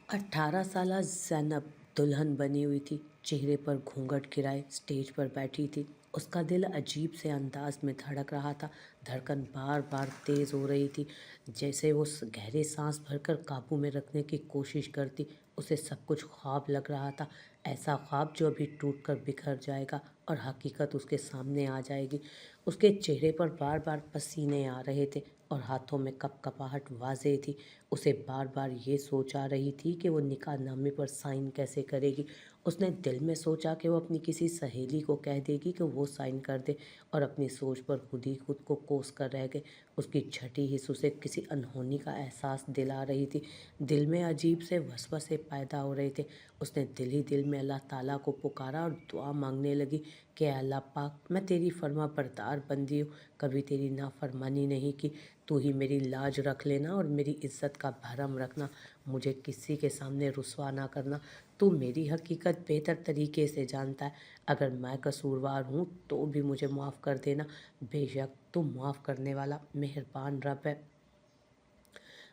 18 साला ज़ैनब दुल्हन बनी हुई थी, चेहरे पर घूंघट गिराए स्टेज पर बैठी थी। उसका दिल अजीब से अंदाज में धड़क रहा था। धड़कन बार बार तेज़ हो रही थी, जैसे वो गहरे सांस भरकर काबू में रखने की कोशिश करती। उसे सब कुछ ख्वाब लग रहा था, ऐसा ख्वाब जो अभी टूटकर बिखर जाएगा और हकीकत उसके सामने आ जाएगी। उसके चेहरे पर बार बार पसीने आ रहे थे और हाथों में कपकपाहट वाज़ेह थी। उसे बार बार ये सोच आ रही थी कि वो निकाहनामे पर साइन कैसे करेगी। उसने दिल में सोचा कि वो अपनी किसी सहेली को कह देगी कि वो साइन कर दे, और अपनी सोच पर खुद ही खुद को कोस कर रह गए। उसकी छठी हिस्स उसे किसी अनहोनी का एहसास दिला रही थी। दिल में अजीब से वसवसे पैदा हो रहे थे। उसने दिल ही दिल में अल्लाह ताला को पुकारा और दुआ मांगने लगी कि अल्लाह पाक, मैं तेरी फर्मा बरदार बंदी हूँ, कभी तेरी नाफरमानी नहीं की। तू ही मेरी लाज रख लेना और मेरी इज्जत का भरम रखना, मुझे किसी के सामने रुसवा ना करना। तू मेरी हकीकत बेहतर तरीके से जानता है। अगर मैं कसूरवार हूँ तो भी मुझे माफ़ कर देना। बेशक तू माफ़ करने वाला मेहरबान रब है।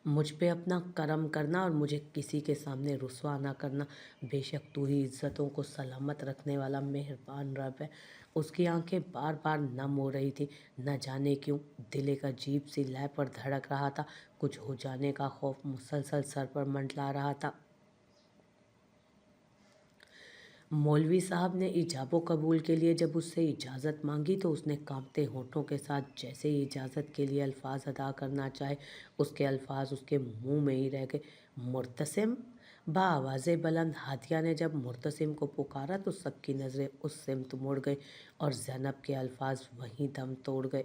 मुझ पे अपना करम करना और मुझे किसी के सामने रुसवा ना करना। बेशक तू ही इज्जतों को सलामत रखने वाला मेहरबान रब है। उसकी आंखें बार बार नम हो रही थी। न जाने क्यों दिल एक अजीब सी लय पर धड़क रहा था। कुछ हो जाने का खौफ मुसलसल सर पर मंडला रहा था। मौलवी साहब ने इजाबो कबूल के लिए जब उससे इजाज़त मांगी तो उसने कांपते होठों के साथ जैसे ही इजाज़त के लिए अल्फाज अदा करना चाहे, उसके अल्फाज उसके मुंह में ही रह गए। मुर्तसिम! बाआवाज़े बुलंद हादिया ने जब मुर्तसिम को पुकारा तो सबकी नज़रें उस सिमत मुड़ गई और ज़ैनब के अल्फाज वहीं दम तोड़ गए।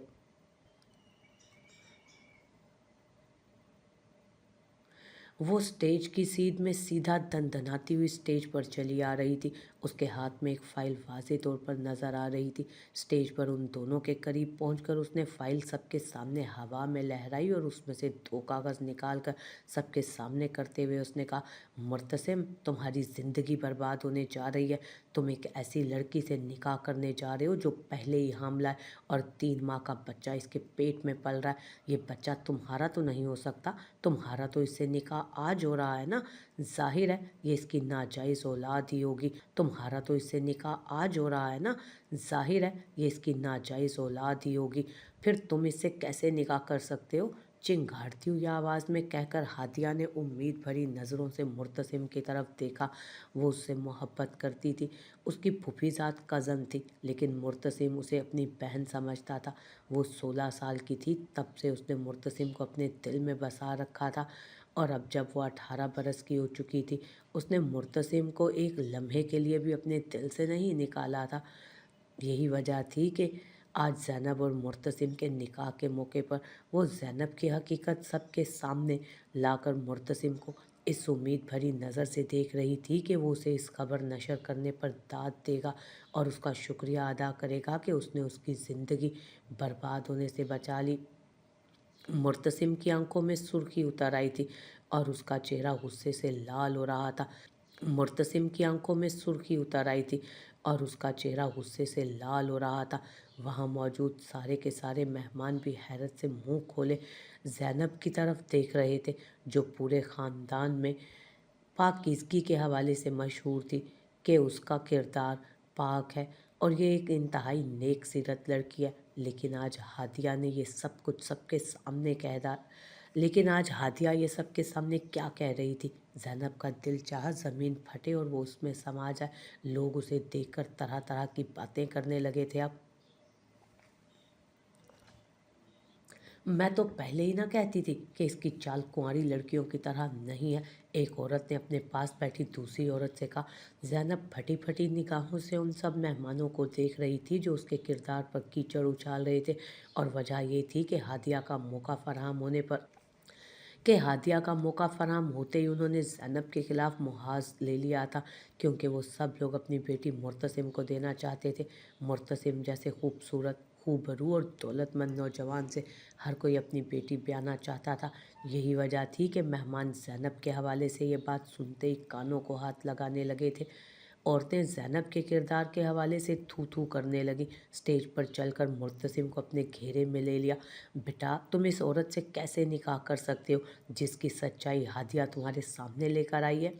वो स्टेज की सीध में सीधा दनदनाती हुई स्टेज पर चली आ रही थी। उसके हाथ में एक फ़ाइल वाज़े तौर पर नज़र आ रही थी। स्टेज पर उन दोनों के करीब पहुंचकर उसने फ़ाइल सबके सामने हवा में लहराई और उसमें से 2 कागज़ निकाल कर सबके सामने करते हुए उसने कहा, मुर्तसिम, तुम्हारी ज़िंदगी बर्बाद होने जा रही है। तुम एक ऐसी लड़की से निकाह करने जा रहे हो जो पहले ही हामला है और 3 माह का बच्चा इसके पेट में पल रहा है। ये बच्चा तुम्हारा तो नहीं हो सकता, तुम्हारा तो इससे निकाह आज हो रहा है ना। ज़ाहिर है ये इसकी नाजायज़ औलाद ही होगी। तुम्हारा तो इससे निकाह आज हो रहा है ना। ज़ाहिर है ये इसकी नाजायज़ औलाद ही होगी। फिर तुम इससे कैसे निकाह कर सकते हो? चिंगाड़ती हुई आवाज़ में कहकर हादिया ने उम्मीद भरी नज़रों से मुर्तसिम की तरफ देखा। वो उससे मोहब्बत करती थी। उसकी फूफीज़ाद कज़न थी, लेकिन मुर्तसिम उसे अपनी बहन समझता था। वो 16 साल की थी तब से उसने मुर्तसिम को अपने दिल में बसा रखा था, और अब जब वो 18 बरस की हो चुकी थी उसने मुर्तसिम को एक लम्हे के लिए भी अपने दिल से नहीं निकाला था। यही वजह थी कि आज ज़ैनब और मुर्तसिम के निकाह के मौके पर वो ज़ैनब की हकीकत सबके सामने लाकर मुर्तसिम को इस उम्मीद भरी नज़र से देख रही थी कि वो उसे इस खबर नशर करने पर दाद देगा और उसका शुक्रिया अदा करेगा कि उसने उसकी ज़िंदगी बर्बाद होने से बचा ली। मुर्तसिम की आंखों में सुर्खी उतर आई थी और उसका चेहरा गुस्से से लाल हो रहा था। मुर्तसिम की आंखों में सुर्खी उतर आई थी और उसका चेहरा गुस्से से लाल हो रहा था। वहाँ मौजूद सारे के सारे मेहमान भी हैरत से मुंह खोले ज़ैनब की तरफ देख रहे थे, जो पूरे ख़ानदान में पाकीज़गी के हवाले से मशहूर थी कि उसका किरदार पाक है और ये एक इंतहाई नेक सीरत लड़की है। लेकिन आज हादिया ये सबके सामने क्या कह रही थी? ज़ैनब का दिल चाहा ज़मीन फटे और वो उसमें समा जाए। लोग उसे देखकर तरह तरह की बातें करने लगे थे। अब मैं तो पहले ही ना कहती थी कि इसकी चाल कुंवारी लड़कियों की तरह नहीं है, एक औरत ने अपने पास बैठी दूसरी औरत से कहा। ज़ैनब फटी फटी निगाहों से उन सब मेहमानों को देख रही थी जो उसके किरदार पर कीचड़ उछाल रहे थे, और वजह ये थी कि हादिया का मौका फराहम होते ही उन्होंने ज़ैनब के ख़िलाफ़ मुहाज़ ले लिया था, क्योंकि वो सब लोग अपनी बेटी मुर्तसिम को देना चाहते थे। मुर्तसिम जैसे खूबसूरत, खूबरू और दौलतमंद नौजवान से हर कोई अपनी बेटी ब्याना चाहता था। यही वजह थी कि मेहमान ज़ैनब के हवाले से ये बात सुनते ही कानों को हाथ लगाने लगे थे। औरतें ज़ैनब के किरदार के हवाले से थू थू करने लगीं। स्टेज पर चलकर मुर्तसिम को अपने घेरे में ले लिया। बेटा, तुम इस औरत से कैसे निकाह कर सकते हो जिसकी सच्चाई हादिया तुम्हारे सामने लेकर आई है?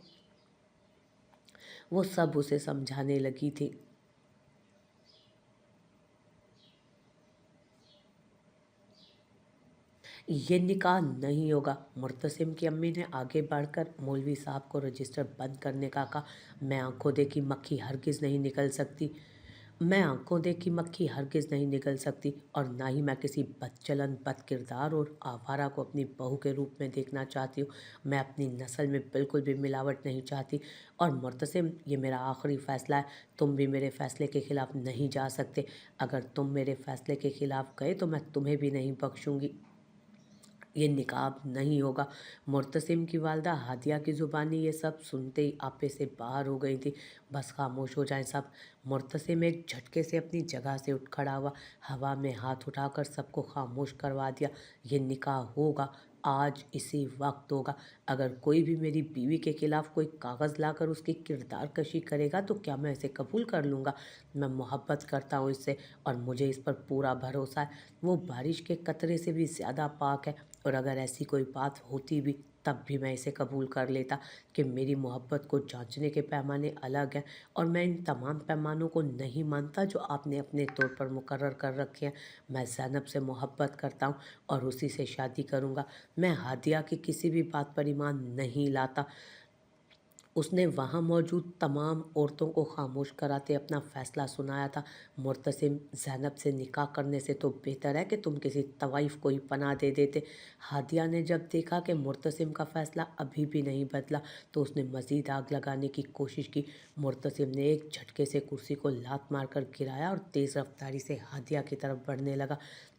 वो सब उसे समझाने लगी थी। ये निकाह नहीं होगा। मुर्तसिम की अम्मी ने आगे बढ़कर मौलवी साहब को रजिस्टर बंद करने का कहा। मैं आंखों देखी मक्खी हरगिज़ नहीं निकल सकती। मैं आंखों देखी मक्खी हरगिज़ नहीं निकल सकती, और ना ही मैं किसी बदचलन, बदकिरदार और आवारा को अपनी बहू के रूप में देखना चाहती हूँ। मैं अपनी नस्ल में बिल्कुल भी मिलावट नहीं चाहती। और मुर्तसिम, ये मेरा आखिरी फ़ैसला है। तुम भी मेरे फ़ैसले के ख़िलाफ़ नहीं जा सकते। अगर तुम मेरे फ़ैसले के ख़िलाफ़ गए तो मैं तुम्हें भी नहीं बख्शूँगी। ये निकाब नहीं होगा। मुर्तसिम की वालदा हादिया की ज़ुबानी ये सब सुनते ही आपे से बाहर हो गई थी। बस खामोश हो जाएं सब। मुर्तसिम एक झटके से अपनी जगह से उठ खड़ा हुआ, हवा में हाथ उठाकर सबको खामोश करवा दिया। ये निकाह होगा, आज इसी वक्त होगा। अगर कोई भी मेरी बीवी के खिलाफ कोई कागज़ लाकर उसकी किरदार कशी करेगा तो क्या मैं इसे कबूल कर लूँगा? मैं मोहब्बत करता हूँ इससे, और मुझे इस पर पूरा भरोसा है। वो बारिश के कतरे से भी ज़्यादा पाक है, और अगर ऐसी कोई बात होती भी तब भी मैं इसे कबूल कर लेता कि मेरी मोहब्बत को जांचने के पैमाने अलग हैं, और मैं इन तमाम पैमानों को नहीं मानता जो आपने अपने तौर पर मुकर्रर कर रखे हैं। मैं ज़ैनब से मोहब्बत करता हूँ और उसी से शादी करूँगा। मैं हादिया की किसी भी बात पर ईमान नहीं लाता। उसने वहाँ मौजूद तमाम औरतों को खामोश कराते अपना फ़ैसला सुनाया था। मुर्तसिम, ज़ैनब से निकाह करने से तो बेहतर है कि तुम किसी तवाइफ़ को ही पनाह दे देते। हादिया ने जब देखा कि मुर्तसिम का फ़ैसला अभी भी नहीं बदला तो उसने मज़ीद आग लगाने की कोशिश की। मुर्तसिम ने एक झटके से कुर्सी को लात मारकर गिराया और तेज़ रफ्तारी से हादिया की तरफ बढ़ने लगा।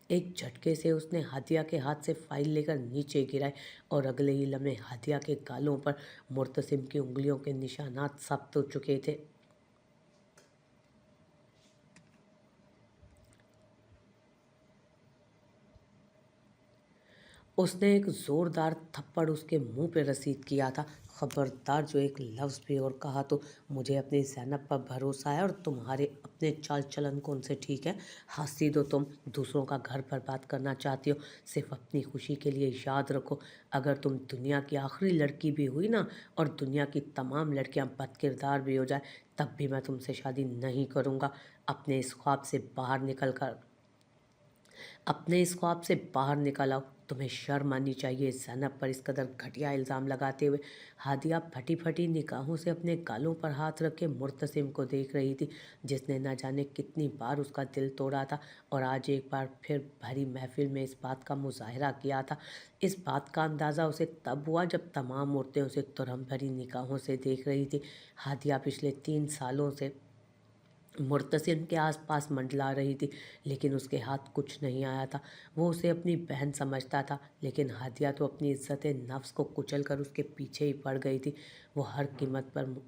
एक झटके से उसने हादिया के हाथ से फाइल लेकर नीचे गिराई, और अगले ही लम्हे हादिया के गालों पर मुर्तसिम की उंगलियों के निशानात सख्त हो चुके थे। उसने एक ज़ोरदार थप्पड़ उसके मुंह पे रसीद किया था। खबरदार, जो एक लफ्ज़ भी और कहा तो मुझे अपनी ज़ैनब पर भरोसा है, और तुम्हारे अपने चाल चलन कौन से ठीक है। हंसी दो, तुम दूसरों का घर बर्बाद करना चाहती हो सिर्फ अपनी खुशी के लिए। याद रखो, अगर तुम दुनिया की आखिरी लड़की भी हुई ना, और दुनिया की तमाम लड़कियां बदकिरदार भी हो जाए, तब भी मैं तुमसे शादी नहीं करूँगा। अपने इस ख्वाब से बाहर निकल कर अपने इस ख्वाब से बाहर निकल आओ। तुम्हें शर्म आनी चाहिए ज़ैनब पर इस कदर घटिया इल्ज़ाम लगाते हुए। हादिया फटी फटी निगाहों से अपने गालों पर हाथ रख के मुर्तसिम को देख रही थी, जिसने न जाने कितनी बार उसका दिल तोड़ा था, और आज एक बार फिर भरी महफिल में इस बात का मुजाहरा किया था। इस बात का अंदाज़ा उसे तब हुआ जब तमाम औरतें उसे तुरहम भरी निगाहों से देख रही थी। हादिया पिछले 3 सालों से मुर्तसिम के आसपास मंडला रही थी, लेकिन उसके हाथ कुछ नहीं आया था। वो उसे अपनी बहन समझता था, लेकिन हादिया तो अपनी इज्जत नफ्स को कुचल कर उसके पीछे ही पड़ गई थी। वो हर कीमत पर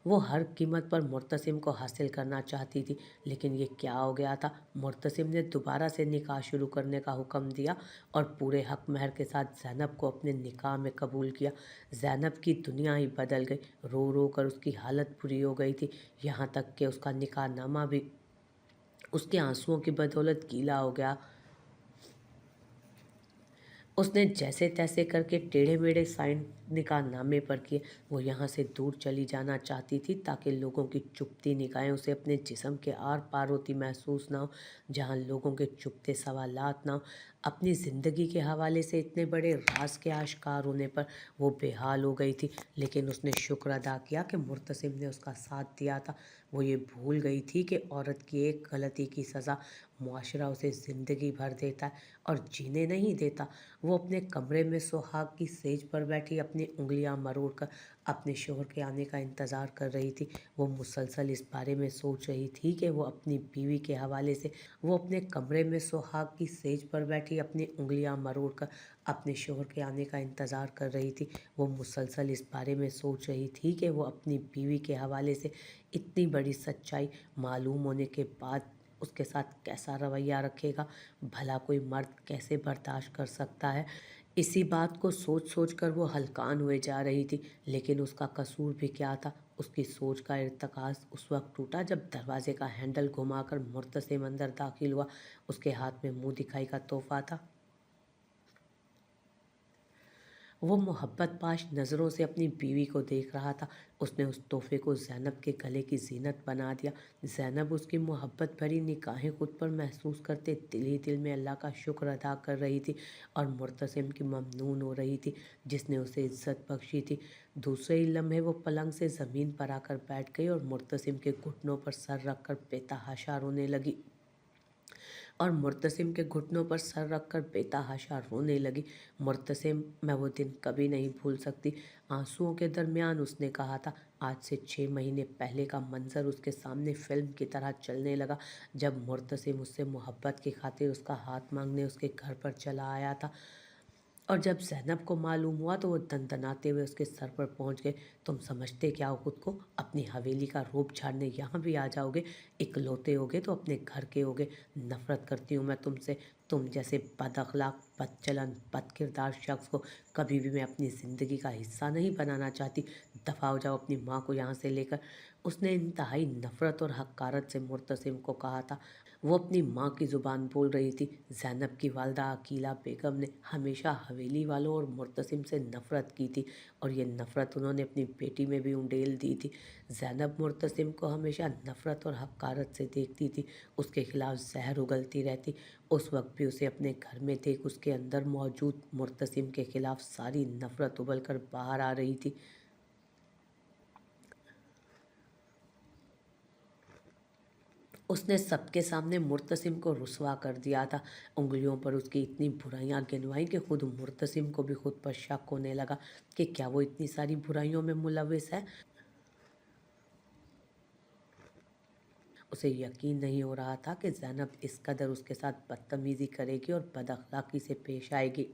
वो हर कीमत पर मुर्तसिम को हासिल करना चाहती थी। लेकिन ये क्या हो गया था? मुर्तसिम ने दोबारा से निकाह शुरू करने का हुक्म दिया, और पूरे हक महर के साथ ज़ैनब को अपने निकाह में कबूल किया। ज़ैनब की दुनिया ही बदल गई। रो रो कर उसकी हालत बुरी हो गई थी, यहाँ तक कि उसका निकाहनामा भी उसके आंसुओं की बदौलत गीला हो गया। उसने जैसे तैसे करके टेढ़े मेढ़े साइन निकाहनामे पर किए। वो यहाँ से दूर चली जाना चाहती थी, ताकि लोगों की चुभती निगाहें उसे अपने जिस्म के आर पार होती महसूस ना हो, जहाँ लोगों के चुभते सवालात ना हो। अपनी ज़िंदगी के हवाले से इतने बड़े राज के आश्कार होने पर वो बेहाल हो गई थी, लेकिन उसने शुक्र अदा किया कि मुर्तसिम ने उसका साथ दिया था। वो ये भूल गई थी कि औरत की एक गलती की सज़ा मुआशरा उसे ज़िंदगी भर देता है और जीने नहीं देता। वो अपने कमरे में सुहाग की सेज पर बैठी अपनी उंगलियां मरोड़ कर अपने शोहर के आने का इंतज़ार कर रही थी। वो मुसलसल इस बारे में सोच रही थी कि वो अपने कमरे में सुहाग की सेज पर बैठी अपनी उंगलियां मरोड़ कर अपने शोहर के आने का इंतज़ार कर रही थी। वो मुसलसल इस बारे में सोच रही थी कि वो अपनी बीवी के हवाले से इतनी बड़ी सच्चाई मालूम होने के बाद उसके साथ कैसा रवैया रखेगा। भला कोई मर्द कैसे बर्दाश्त कर सकता है इसी बात को सोच सोच कर वो हलकान हुए जा रही थी। लेकिन उसका कसूर भी क्या था? उसकी सोच का इर्तिकाज़ उस वक्त टूटा जब दरवाजे का हैंडल घुमाकर मुर्तसिम अंदर दाखिल हुआ। उसके हाथ में मुंह दिखाई का तोहफा था। वो मोहब्बत पाश नज़रों से अपनी बीवी को देख रहा था। उसने उस तोहफे को ज़ैनब के गले की जीनत बना दिया। ज़ैनब उसकी मोहब्बत भरी निगाहें खुद पर महसूस करते दिल ही दिल में अल्लाह का शुक्र अदा कर रही थी और मुर्तसिम की ममनून हो रही थी जिसने उसे इज्जत बख्शी थी। दूसरे ही लम्हे वो पलंग से ज़मीन पर आकर बैठ गई और मुर्तसिम के घुटनों पर सर रखकर बेतहाशा रोने लगी। घुटनों पर सर रखकर बेतहाशा रोने लगी। मुर्तसिम, मैं वो दिन कभी नहीं भूल सकती। आंसुओं के दरमियान उसने कहा था। आज से 6 महीने पहले का मंजर उसके सामने फिल्म की तरह चलने लगा जब मुर्तसिम उससे मोहब्बत की खातिर उसका हाथ मांगने उसके घर पर चला आया था। और जब ज़ैनब को मालूम हुआ तो वो दनदनाते हुए उसके सर पर पहुंच गए। तुम समझते क्या हो खुद को? अपनी हवेली का रूप झाड़ने यहाँ भी आ जाओगे? इकलौते होगे तो अपने घर के होगे। नफ़रत करती हूँ मैं तुमसे। तुम जैसे बदअखलाक, बदचलन, बदकिरदार शख्स को कभी भी मैं अपनी ज़िंदगी का हिस्सा नहीं बनाना चाहती। दफ़ा हो जाओ अपनी माँ को यहाँ से लेकर। उसने इंतहाई नफ़रत और हक़ारत से मुर्तसिम को कहा था। वो अपनी माँ की ज़ुबान बोल रही थी। ज़ैनब की वालदा अकीला बेगम ने हमेशा हवेली वालों और मुर्तसिम से नफ़रत की थी और ये नफ़रत उन्होंने अपनी बेटी में भी उंडेल दी थी। ज़ैनब मुर्तसिम को हमेशा नफ़रत और हक़ारत से देखती थी, उसके खिलाफ़ जहर उगलती रहती। उस वक्त भी उसे अपने घर में देख उसके अंदर मौजूद मुर्तसिम के खिलाफ़ सारी नफ़रत उबल कर बाहर आ रही थी। उसने सबके सामने मुर्तसिम को रुसवा कर दिया था। उंगलियों पर उसकी इतनी बुराइयां गिनवाई कि खुद मुर्तसिम को भी खुद पर शक होने लगा कि क्या वो इतनी सारी बुराइयों में मुलविस है। उसे यकीन नहीं हो रहा था कि ज़ैनब इस कदर उसके साथ बदतमीज़ी करेगी और बदअखलाक़ी से पेश आएगी।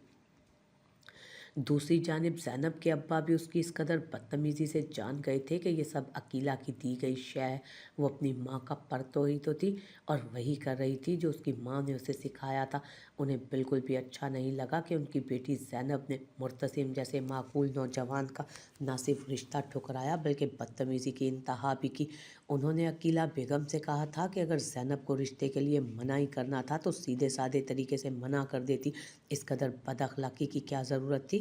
दूसरी जानिब ज़ैनब के अब्बा भी उसकी इस कदर बदतमीज़ी से जान गए थे कि ये सब अकीला की दी गई शय है। वो अपनी माँ का परतो ही तो थी और वही कर रही थी जो उसकी माँ ने उसे सिखाया था। उन्हें बिल्कुल भी अच्छा नहीं लगा कि उनकी बेटी ज़ैनब ने मुर्तसिम जैसे माकूल नौजवान का ना सिर्फ रिश्ता ठुकराया बल्कि बदतमीज़ी की इंतहा भी की। उन्होंने अकीला बेगम से कहा था कि अगर ज़ैनब को रिश्ते के लिए मना ही करना था तो सीधे साधे तरीके से मना कर देती। इस कदर बदअखलाक़ी की क्या ज़रूरत थी?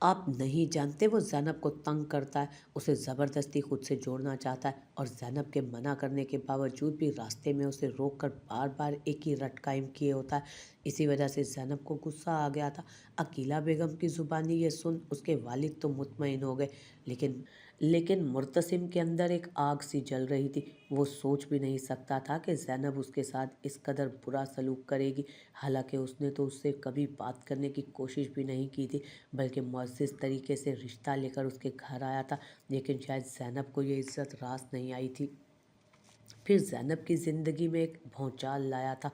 आप नहीं जानते वो ज़ैनब को तंग करता है, उसे ज़बरदस्ती खुद से जोड़ना चाहता है और ज़ैनब के मना करने के बावजूद भी रास्ते में उसे रोक कर बार बार एक ही रट कायम किए होता है। इसी वजह से ज़ैनब को गुस्सा आ गया था। अकीला बेगम की ज़ुबानी ये सुन उसके वालिद तो मुतमईन हो गए, लेकिन मुर्तसिम के अंदर एक आग सी जल रही थी। वो सोच भी नहीं सकता था कि ज़ैनब उसके साथ इस कदर बुरा सलूक करेगी। हालांकि उसने तो उससे कभी बात करने की कोशिश भी नहीं की थी, बल्कि मुअज़्ज़ज़ तरीके से रिश्ता लेकर उसके घर आया था। लेकिन शायद ज़ैनब को ये इज़्ज़त रास नहीं आई थी। फिर ज़ैनब की ज़िंदगी में एक भौचाल लाया था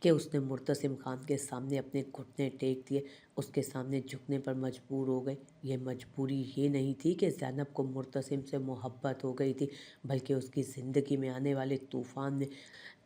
कि उसने मुर्तसिम खान के सामने अपने घुटने टेक दिए, उसके सामने झुकने पर मजबूर हो गई। ये मजबूरी ये नहीं थी कि ज़ैनब को मुर्तसिम से मोहब्बत हो गई थी, बल्कि उसकी ज़िंदगी में आने वाले तूफ़ान ने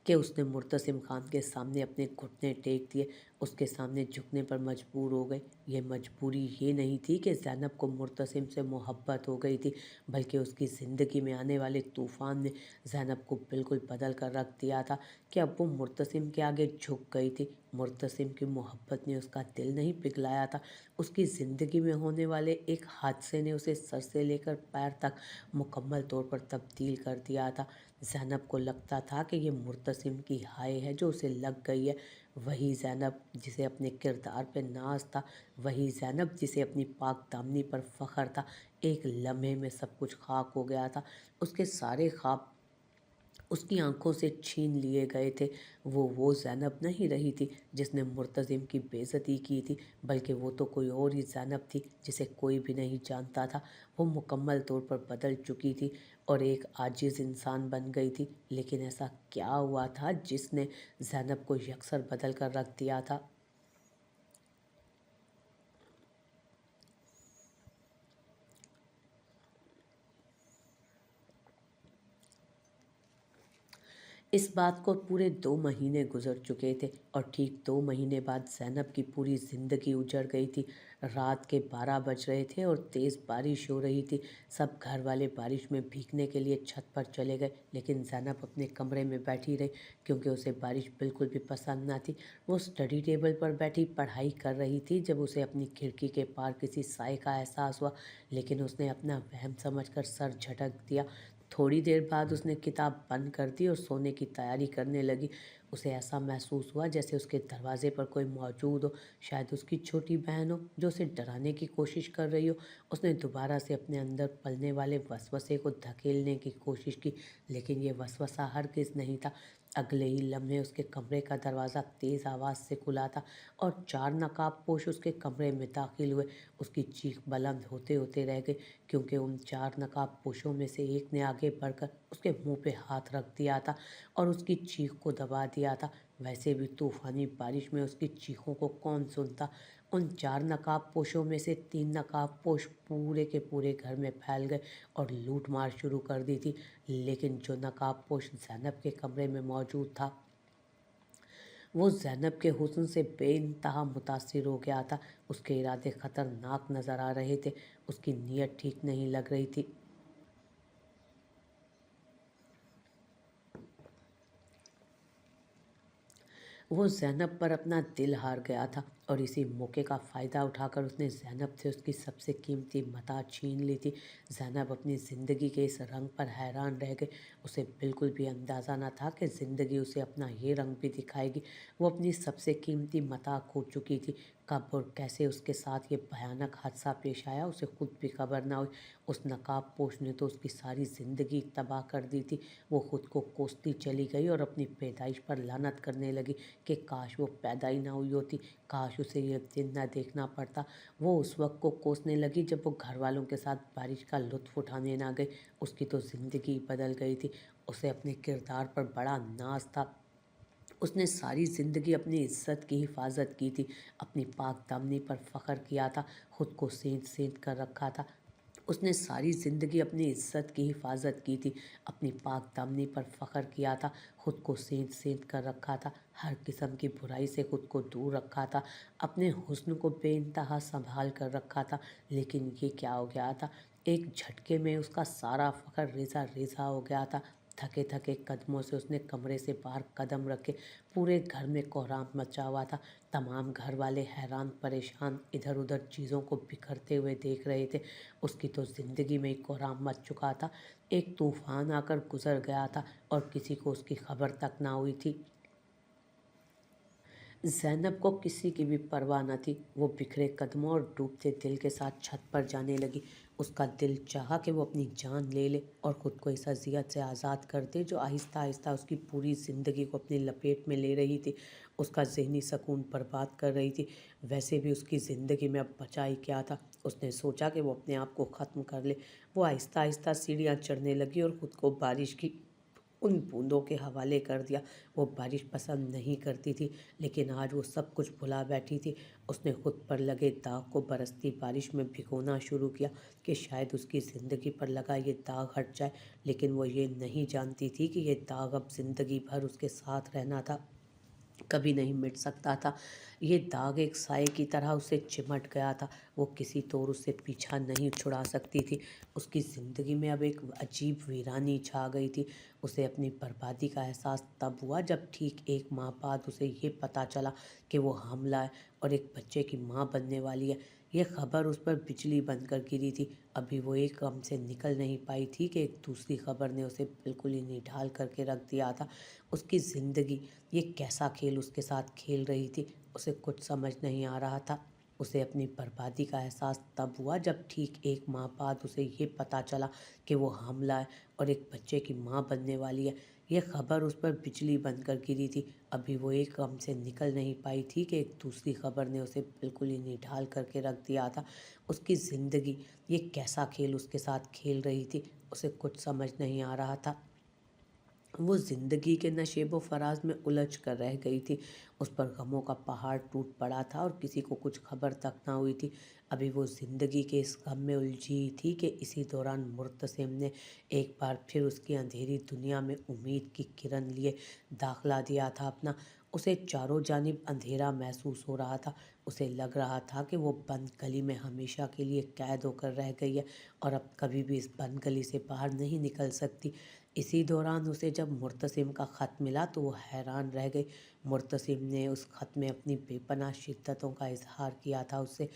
कि उसने मुर्तसिम खान के सामने अपने घुटने टेक दिए, उसके सामने झुकने पर मजबूर हो गई। ये मजबूरी ये नहीं थी कि ज़ैनब को मुर्तसिम से मोहब्बत हो गई थी, बल्कि उसकी ज़िंदगी में आने वाले तूफ़ान ने ज़ैनब को बिल्कुल बदल कर रख दिया था कि अब वो मुर्तसिम के आगे झुक गई थी। मुर्तसिम की मोहब्बत ने उसका दिल नहीं पिघलाया था, उसकी ज़िंदगी में होने वाले एक हादसे ने उसे सर से लेकर पैर तक मुकम्मल तौर पर तब्दील कर दिया था। ज़ैनब को लगता था कि ये मुर्तसिम की हाय है जो उसे लग गई है। वही ज़ैनब जिसे अपने किरदार पे नाज था, वही ज़ैनब जिसे अपनी पाक दामनी पर फ़ख्र था, एक लम्हे में सब कुछ खाक हो गया था। उसके सारे ख्वाब उसकी आंखों से छीन लिए गए थे। वो ज़ैनब नहीं रही थी जिसने मुर्तज़िम की बेइज्जती की थी, बल्कि वो तो कोई और ही ज़ैनब थी जिसे कोई भी नहीं जानता था। वो मुकम्मल तौर पर बदल चुकी थी और एक आजिज़ इंसान बन गई थी। लेकिन ऐसा क्या हुआ था जिसने ज़ैनब को यकसर बदल कर रख दिया था? इस बात को पूरे 2 महीने गुज़र चुके थे और ठीक 2 महीने बाद ज़ैनब की पूरी ज़िंदगी उजड़ गई थी। रात के 12 बज रहे थे और तेज़ बारिश हो रही थी। सब घर वाले बारिश में भीगने के लिए छत पर चले गए, लेकिन ज़ैनब अपने कमरे में बैठी रही क्योंकि उसे बारिश बिल्कुल भी पसंद ना थी। वो स्टडी टेबल पर बैठी पढ़ाई कर रही थी जब उसे अपनी खिड़की के पार किसी साए का एहसास हुआ, लेकिन उसने अपना वहम समझकर सर झटक दिया। थोड़ी देर बाद उसने किताब बंद कर दी और सोने की तैयारी करने लगी। उसे ऐसा महसूस हुआ जैसे उसके दरवाजे पर कोई मौजूद हो, शायद उसकी छोटी बहन हो जो उसे डराने की कोशिश कर रही हो। उसने दोबारा से अपने अंदर पलने वाले वसवसे को धकेलने की कोशिश की, लेकिन ये वसवसा हरगिज़ नहीं था। अगले ही लम्हे उसके कमरे का दरवाज़ा तेज़ आवाज़ से खुला था और 4 नकाबपोश उसके कमरे में दाखिल हुए। उसकी चीख बुलंद होते होते रह गई क्योंकि उन 4 नकाबपोशों में से एक ने आगे बढ़कर उसके मुंह पे हाथ रख दिया था और उसकी चीख को दबा दिया था। वैसे भी तूफ़ानी बारिश में उसकी चीखों को कौन सुनता। उन 4 नकाबपोशों में से 3 नकाबपोश पूरे के पूरे घर में फैल गए और लूट मार शुरू कर दी थी, लेकिन जो नकाबपोश ज़ैनब के कमरे में मौजूद था वो ज़ैनब के हुस्न से बेइंतहा मुतासिर हो गया था। उसके इरादे ख़तरनाक नज़र आ रहे थे। उसकी नीयत ठीक नहीं लग रही थी। वो ज़ैनब पर अपना दिल हार गया था और इसी मौके का फ़ायदा उठाकर उसने ज़ैनब से उसकी सबसे कीमती मता छीन ली थी। ज़ैनब अपनी ज़िंदगी के इस रंग पर हैरान रह गई। उसे बिल्कुल भी अंदाज़ा न था कि ज़िंदगी उसे अपना ये रंग भी दिखाएगी। वो अपनी सबसे कीमती मता खो चुकी थी। कब और कैसे उसके साथ ये भयानक हादसा पेश आया उसे खुद भी खबर ना हुई। उस नकाबपोश ने तो उसकी सारी ज़िंदगी तबाह कर दी थी। वो खुद को कोसती चली गई और अपनी पैदाइश पर लानत करने लगी कि काश वो पैदा ही ना हुई होती, काश उसे ये दिन ना देखना पड़ता। वो उस वक्त को कोसने लगी जब वो घर वालों के साथ बारिश का लुत्फ़ उठाने ना गई। उसकी तो ज़िंदगी बदल गई थी। उसे अपने किरदार पर बड़ा नाज़ था। उसने सारी ज़िंदगी अपनी इज़्ज़त की हिफाज़त की थी, अपनी पाक दामनी पर फ़ख्र किया था, खुद को सेंध-सेंध कर रखा था। उसने सारी ज़िंदगी अपनी इज़्ज़त की हिफाज़त की थी, अपनी पाक दामनी पर फ़ख्र किया था, खुद को सेंध-सेंध कर रखा था, हर किस्म की बुराई से खुद को दूर रखा था, अपने हुस्न को बेइंतहा सँभाल कर रखा था। लेकिन ये क्या हो गया था? एक झटके में उसका सारा फ़ख्र रेज़ा-रेज़ा हो गया था। थके-थके कदमों से उसने कमरे से बाहर कदम रखे। पूरे घर में कोहराम मचा हुआ था। तमाम घर वाले हैरान परेशान इधर-उधर चीज़ों को बिखरते हुए देख रहे थे। उसकी तो ज़िंदगी में ही कोहराम मच चुका था। एक तूफ़ान आकर गुज़र गया था और किसी को उसकी खबर तक ना हुई थी। ज़ैनब को किसी की भी परवाह न थी। वो बिखरे कदमों और डूबते दिल के साथ छत पर जाने लगी। उसका दिल चाहा कि वो अपनी जान ले ले और ख़ुद को इस अज़ियत से आज़ाद कर दे जो आहिस्ता-आहिस्ता उसकी पूरी ज़िंदगी को अपनी लपेट में ले रही थी, उसका ज़हनी सकून बर्बाद कर रही थी। वैसे भी उसकी ज़िंदगी में अब बचा ही क्या था? उसने सोचा कि वो अपने आप को ख़त्म कर ले। वो आहिस्ता-आहिस्ता सीढ़ियाँ चढ़ने लगी और ख़ुद को बारिश की उन बूंदों के हवाले कर दिया। वो बारिश पसंद नहीं करती थी, लेकिन आज वो सब कुछ भुला बैठी थी। उसने खुद पर लगे दाग को बरसती बारिश में भिगोना शुरू किया कि शायद उसकी ज़िंदगी पर लगा ये दाग हट जाए, लेकिन वो ये नहीं जानती थी कि ये दाग अब ज़िंदगी भर उसके साथ रहना था, कभी नहीं मिट सकता था। ये दाग एक साए की तरह उसे चिमट गया था। वो किसी तौर उससे पीछा नहीं छुड़ा सकती थी। उसकी ज़िंदगी में अब एक अजीब वीरानी छा गई थी। उसे अपनी बर्बादी का एहसास तब हुआ जब ठीक 1 माह बाद उसे ये पता चला कि वो हामिला है और एक बच्चे की माँ बनने वाली है। ये खबर उस पर बिजली बनकर गिरी थी। अभी वो एक गम से निकल नहीं पाई थी कि एक दूसरी खबर ने उसे बिल्कुल ही निढाल करके रख दिया था। उसकी ज़िंदगी ये कैसा खेल उसके साथ खेल रही थी, उसे कुछ समझ नहीं आ रहा था। उसे अपनी बर्बादी का एहसास तब हुआ जब ठीक 1 माह बाद उसे ये पता चला कि वो हामिला है और एक बच्चे की माँ बनने वाली है। ये खबर उस पर बिजली बनकर गिरी थी। अभी वो एक गम से निकल नहीं पाई थी कि एक दूसरी खबर ने उसे बिल्कुल ही निढाल करके रख दिया था। उसकी ज़िंदगी ये कैसा खेल उसके साथ खेल रही थी, उसे कुछ समझ नहीं आ रहा था। وہ زندگی کے نشیب و فراز میں الجھ کر رہ گئی تھی۔ اس پر غموں کا پہاڑ ٹوٹ پڑا تھا اور کسی کو کچھ خبر تک نہ ہوئی تھی۔ ابھی وہ زندگی کے اس غم میں الجھی تھی کہ اسی دوران مرتسم نے ایک بار پھر اس کی اندھیری دنیا میں امید کی کرن لیے داخلہ دیا تھا اپنا۔ اسے چاروں جانب اندھیرا محسوس ہو رہا تھا۔ اسے لگ رہا تھا کہ وہ بند گلی میں ہمیشہ کے لیے قید ہو کر رہ گئی ہے اور اب کبھی بھی اس بند گلی سے باہر نہیں نکل سکتی۔ اسی دوران اسے جب مرتسم کا خط ملا تو وہ حیران رہ گئی۔ مرتسم نے اس خط میں اپنی بے پناہ شدتوں کا اظہار کیا تھا اس سے۔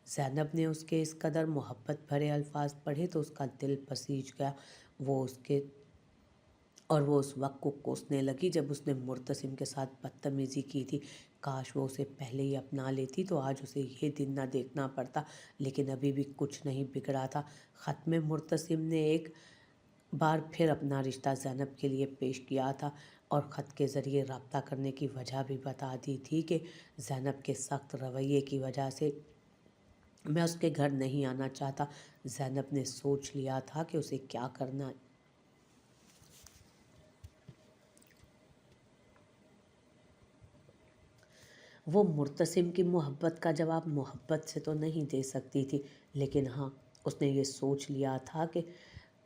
زینب نے اس کے اس قدر محبت بھرے الفاظ پڑھے تو اس کا دل پسیج گیا۔ وہ اس وقت کو کوسنے لگی جب اس نے مرتسم کے ساتھ بدتمیزی کی تھی۔ کاش وہ اسے پہلے ہی اپنا لیتی تو آج اسے یہ دن نہ دیکھنا پڑتا، لیکن ابھی بھی کچھ نہیں بگڑا تھا۔ خط میں مرتسم نے ایک بار پھر اپنا رشتہ زینب کے لیے پیش کیا تھا اور خط کے ذریعے رابطہ کرنے کی وجہ بھی بتا دی تھی کہ زینب کے سخت رویے کی وجہ سے میں اس کے گھر نہیں آنا چاہتا۔ زینب نے سوچ لیا تھا کہ اسے کیا کرنا ہے۔ وہ مرتسم کی محبت کا جواب محبت سے تو نہیں دے سکتی تھی، لیکن ہاں اس نے یہ سوچ لیا تھا کہ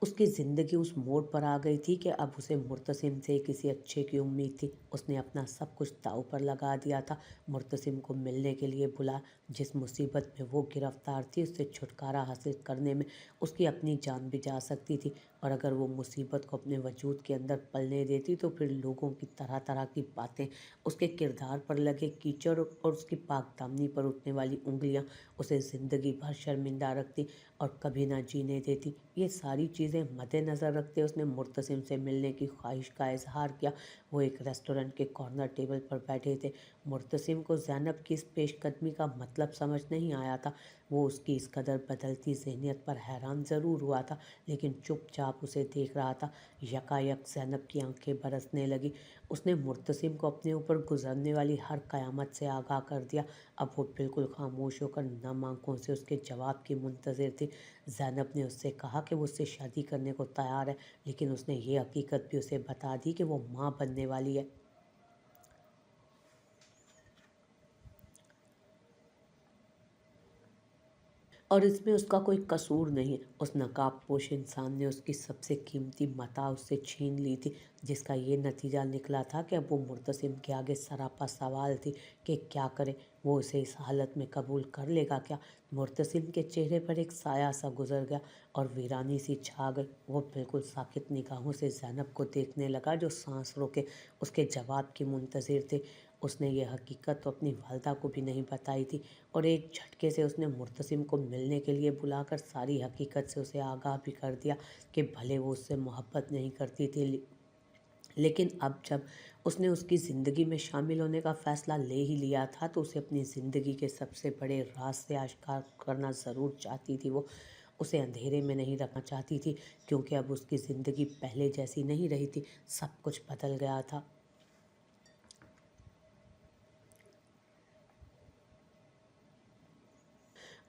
اس کی زندگی اس موڑ پر آ گئی تھی کہ اب اسے مرتسم سے کسی اچھے کی امید تھی۔ اس نے اپنا سب کچھ داؤ پر لگا دیا تھا، مرتسم کو ملنے کے لیے بلایا۔ جس مصیبت میں وہ گرفتار تھی اس سے چھٹکارا حاصل کرنے میں اس کی اپنی جان بھی جا سکتی تھی، اور اگر وہ مصیبت کو اپنے وجود کے اندر پلنے دیتی تو پھر لوگوں کی طرح طرح کی باتیں، اس کے کردار پر لگے کیچڑ اور اس کی پاک دامنی پر اٹھنے والی انگلیاں اسے زندگی بھر شرمندہ رکھتی اور کبھی نہ جینے دیتی۔ یہ ساری چیزیں مد نظر رکھتے اس نے مرتسم سے ملنے کی خواہش کا اظہار کیا۔ وہ ایک ریسٹورنٹ کے کارنر ٹیبل پر بیٹھے تھے۔ مرتسم کو زینب کی اس پیش قدمی کا مطلب سمجھ نہیں آیا تھا۔ وہ اس کی اس قدر بدلتی ذہنیت پر حیران ضرور ہوا تھا، لیکن چپ چاپ اسے دیکھ رہا تھا۔ یکایک زینب کی آنکھیں برسنے لگی۔ اس نے مرتسم کو اپنے اوپر گزرنے والی ہر قیامت سے آگاہ کر دیا۔ اب وہ بالکل خاموش ہو کر نم آنکھوں سے اس کے جواب کی منتظر تھی۔ زینب نے اس سے کہا کہ وہ اس سے شادی کرنے کو تیار ہے، لیکن اس نے یہ حقیقت بھی اسے بتا دی کہ وہ ماں بننے والی ہے۔ اور اس میں اس کا کوئی قصور نہیں ہے۔ اس نقاب پوش انسان نے اس کی سب سے قیمتی متاع اس سے چھین لی تھی، جس کا یہ نتیجہ نکلا تھا کہ اب وہ مرتسم کے آگے سراپا سوال تھی کہ کیا کرے۔ وہ اسے اس حالت میں قبول کر لے گا کیا؟ مرتسم کے چہرے پر ایک سایہ سا گزر گیا اور ویرانی سی چھا گئی۔ وہ بالکل ساکت نگاہوں سے زینب کو دیکھنے لگا جو سانس روکے اس کے جواب کی منتظر تھی۔ اس نے یہ حقیقت تو اپنی والدہ کو بھی نہیں بتائی تھی، اور ایک جھٹکے سے اس نے مرتسم کو ملنے کے لیے بلا کر ساری حقیقت سے اسے آگاہ بھی کر دیا کہ بھلے وہ اس سے محبت نہیں کرتی تھی، لیکن اب جب اس نے اس کی زندگی میں شامل ہونے کا فیصلہ لے ہی لیا تھا تو اسے اپنی زندگی کے سب سے بڑے راز سے آشکار کرنا ضرور چاہتی تھی۔ وہ اسے اندھیرے میں نہیں رکھنا چاہتی تھی، کیونکہ اب اس کی زندگی پہلے جیسی نہیں رہی تھی، سب کچھ بدل گیا تھا۔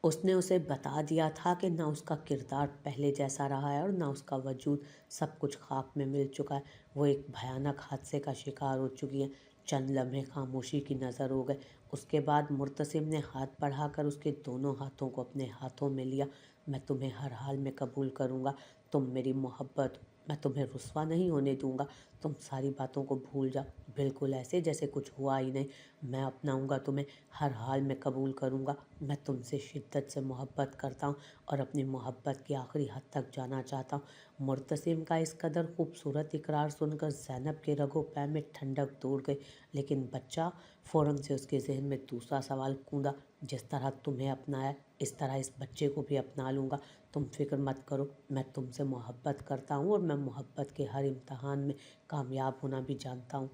اس نے اسے بتا دیا تھا کہ نہ اس کا کردار پہلے جیسا رہا ہے اور نہ اس کا وجود، سب کچھ خاک میں مل چکا ہے۔ وہ ایک بھیانک حادثے کا شکار ہو چکی ہیں۔ چند لمحے خاموشی کی نظر ہو گئے۔ اس کے بعد مرتسم نے ہاتھ بڑھا کر اس کے دونوں ہاتھوں کو اپنے ہاتھوں میں لیا۔ میں تمہیں ہر حال میں قبول کروں گا، تم میری محبت ہو، میں تمہیں رسوا نہیں ہونے دوں گا، تم ساری باتوں کو بھول جاؤ، بالکل ایسے جیسے کچھ ہوا ہی نہیں، میں اپناؤں گا تمہیں، ہر حال میں قبول کروں گا، میں تم سے شدت سے محبت کرتا ہوں اور اپنی محبت کی آخری حد تک جانا چاہتا ہوں۔ مرتسم کا اس قدر خوبصورت اقرار سن کر زینب کے رگ و پے میں ٹھنڈک دوڑ گئی، لیکن بچہ فوراً سے اس کے ذہن میں دوسرا سوال کوندا، جس طرح تمہیں اپنایا اس طرح اس بچے کو بھی اپنا لوں گا، تم فکر مت کرو، میں تم سے محبت کرتا ہوں اور میں محبت کے ہر امتحان میں کامیاب ہونا بھی جانتا ہوں۔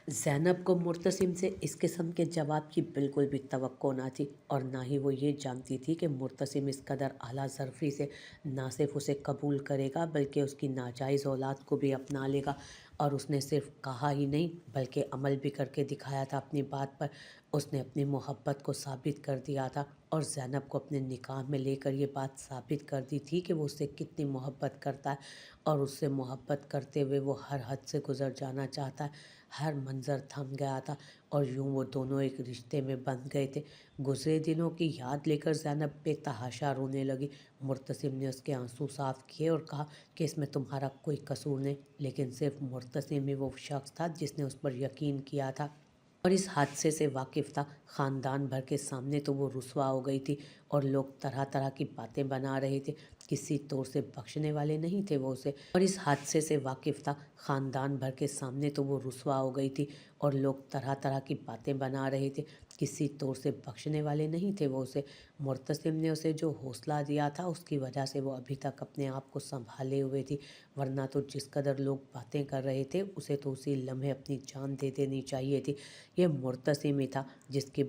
زینب کو مرتسم سے اس قسم کے جواب کی بالکل بھی توقع نہ تھی، اور نہ ہی وہ یہ جانتی تھی کہ مرتسم اس قدر اعلیٰ ظرفی سے نہ صرف اسے قبول کرے گا بلکہ اس کی ناجائز اولاد کو بھی اپنا لے گا۔ اور اس نے صرف کہا ہی نہیں بلکہ عمل بھی کر کے دکھایا تھا اپنی بات پر۔ उसने अपनी मोहब्बत को साबित कर दिया था और ज़ैनब को अपने निकाह में लेकर ये बात साबित कर दी थी कि वो उससे कितनी मोहब्बत करता है और उससे मोहब्बत करते हुए वो हर हद से गुज़र जाना चाहता है। हर मंज़र थम गया था और यूं वो दोनों एक रिश्ते में बंध गए थे। गुज़रे दिनों की याद लेकर ज़ैनब बेतहाशा रोने लगी। मुर्तसिम ने उसके आंसू साफ़ किए और कहा कि इसमें तुम्हारा कोई कसूर नहीं, लेकिन सिर्फ मुर्तसिम ही वो शख्स था जिसने उस पर यकीन किया था और इस हादसे से वाकिफ़ था। ख़ानदान भर के सामने तो वो रुसवा हो गई थी और लोग तरह तरह की बातें बना रहे थे। किसी तौर से बख्शने वाले नहीं थे वो उसे और इस हादसे से वाकिफ़ था। ख़ानदान भर के सामने तो वो रुसवा हो गई थी और लोग तरह तरह की बातें बना रहे थे। किसी तौर से बख्शने वाले नहीं थे वो उसे। मुर्तसिम ने उसे जो हौसला दिया था उसकी वजह से वो अभी तक अपने आप को संभाले हुए थी, वरना तो जिस कदर लोग बातें कर रहे थे उसे तो उसी लम्हे अपनी जान दे देनी चाहिए थी। ये मुर्तसिम ही था जिसकी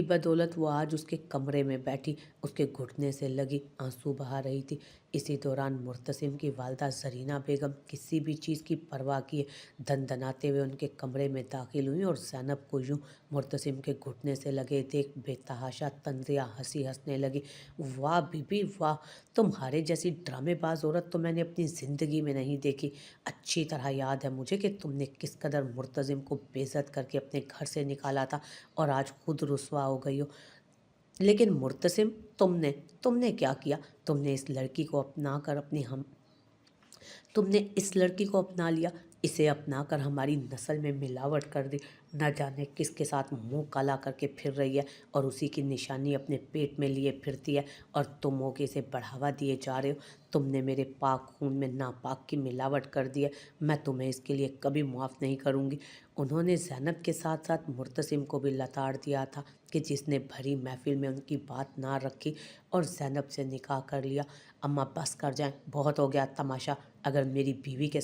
बदौलत वो आज उसके कमरे में बैठी उसके घुटने से लगी आंसू बहा रही थी। इसी दौरान मुर्तसिम की वालदा ज़रीना बेगम किसी भी चीज़ की परवाह किए दनदनाते हुए उनके कमरे में दाखिल हुई और ज़ैनब को यूं मुर्तसिम के घुटने से लगे देख बेतहाशा तंज़िया हंसी हंसने लगी। वाह बीबी वाह, तुम्हारे जैसी ड्रामेबाज औरत तो मैंने अपनी ज़िंदगी में नहीं देखी। अच्छी तरह याद है मुझे कि तुमने किस कदर मुर्तसिम को बेइज्जत करके अपने घर से निकाला था और आज खुद रुसवा हो गई हो। लेकिन मुर्तसिम, तुमने तुमने क्या किया? तुमने इस लड़की को अपना लिया, इसे अपनाकर हमारी नस्ल में मिलावट कर दी। न जाने किसके साथ मुंह काला करके फिर रही है और उसी की निशानी अपने पेट में लिए फिरती है और तुम हो के इसे बढ़ावा दिए जा रहे हो। तुमने मेरे पाक खून में नापाक की मिलावट कर दी है। मैं तुम्हें इसके लिए कभी माफ़ नहीं करूँगी। उन्होंने ज़ैनब के साथ साथ मुर्तसिम को भी लताड़ दिया था कि जिसने भरी महफिल में उनकी बात ना रखी और ज़ैनब से निकाह कर लिया। अम्मा बस कर जाएं, बहुत हो गया तमाशा। अगर मेरी बीवी के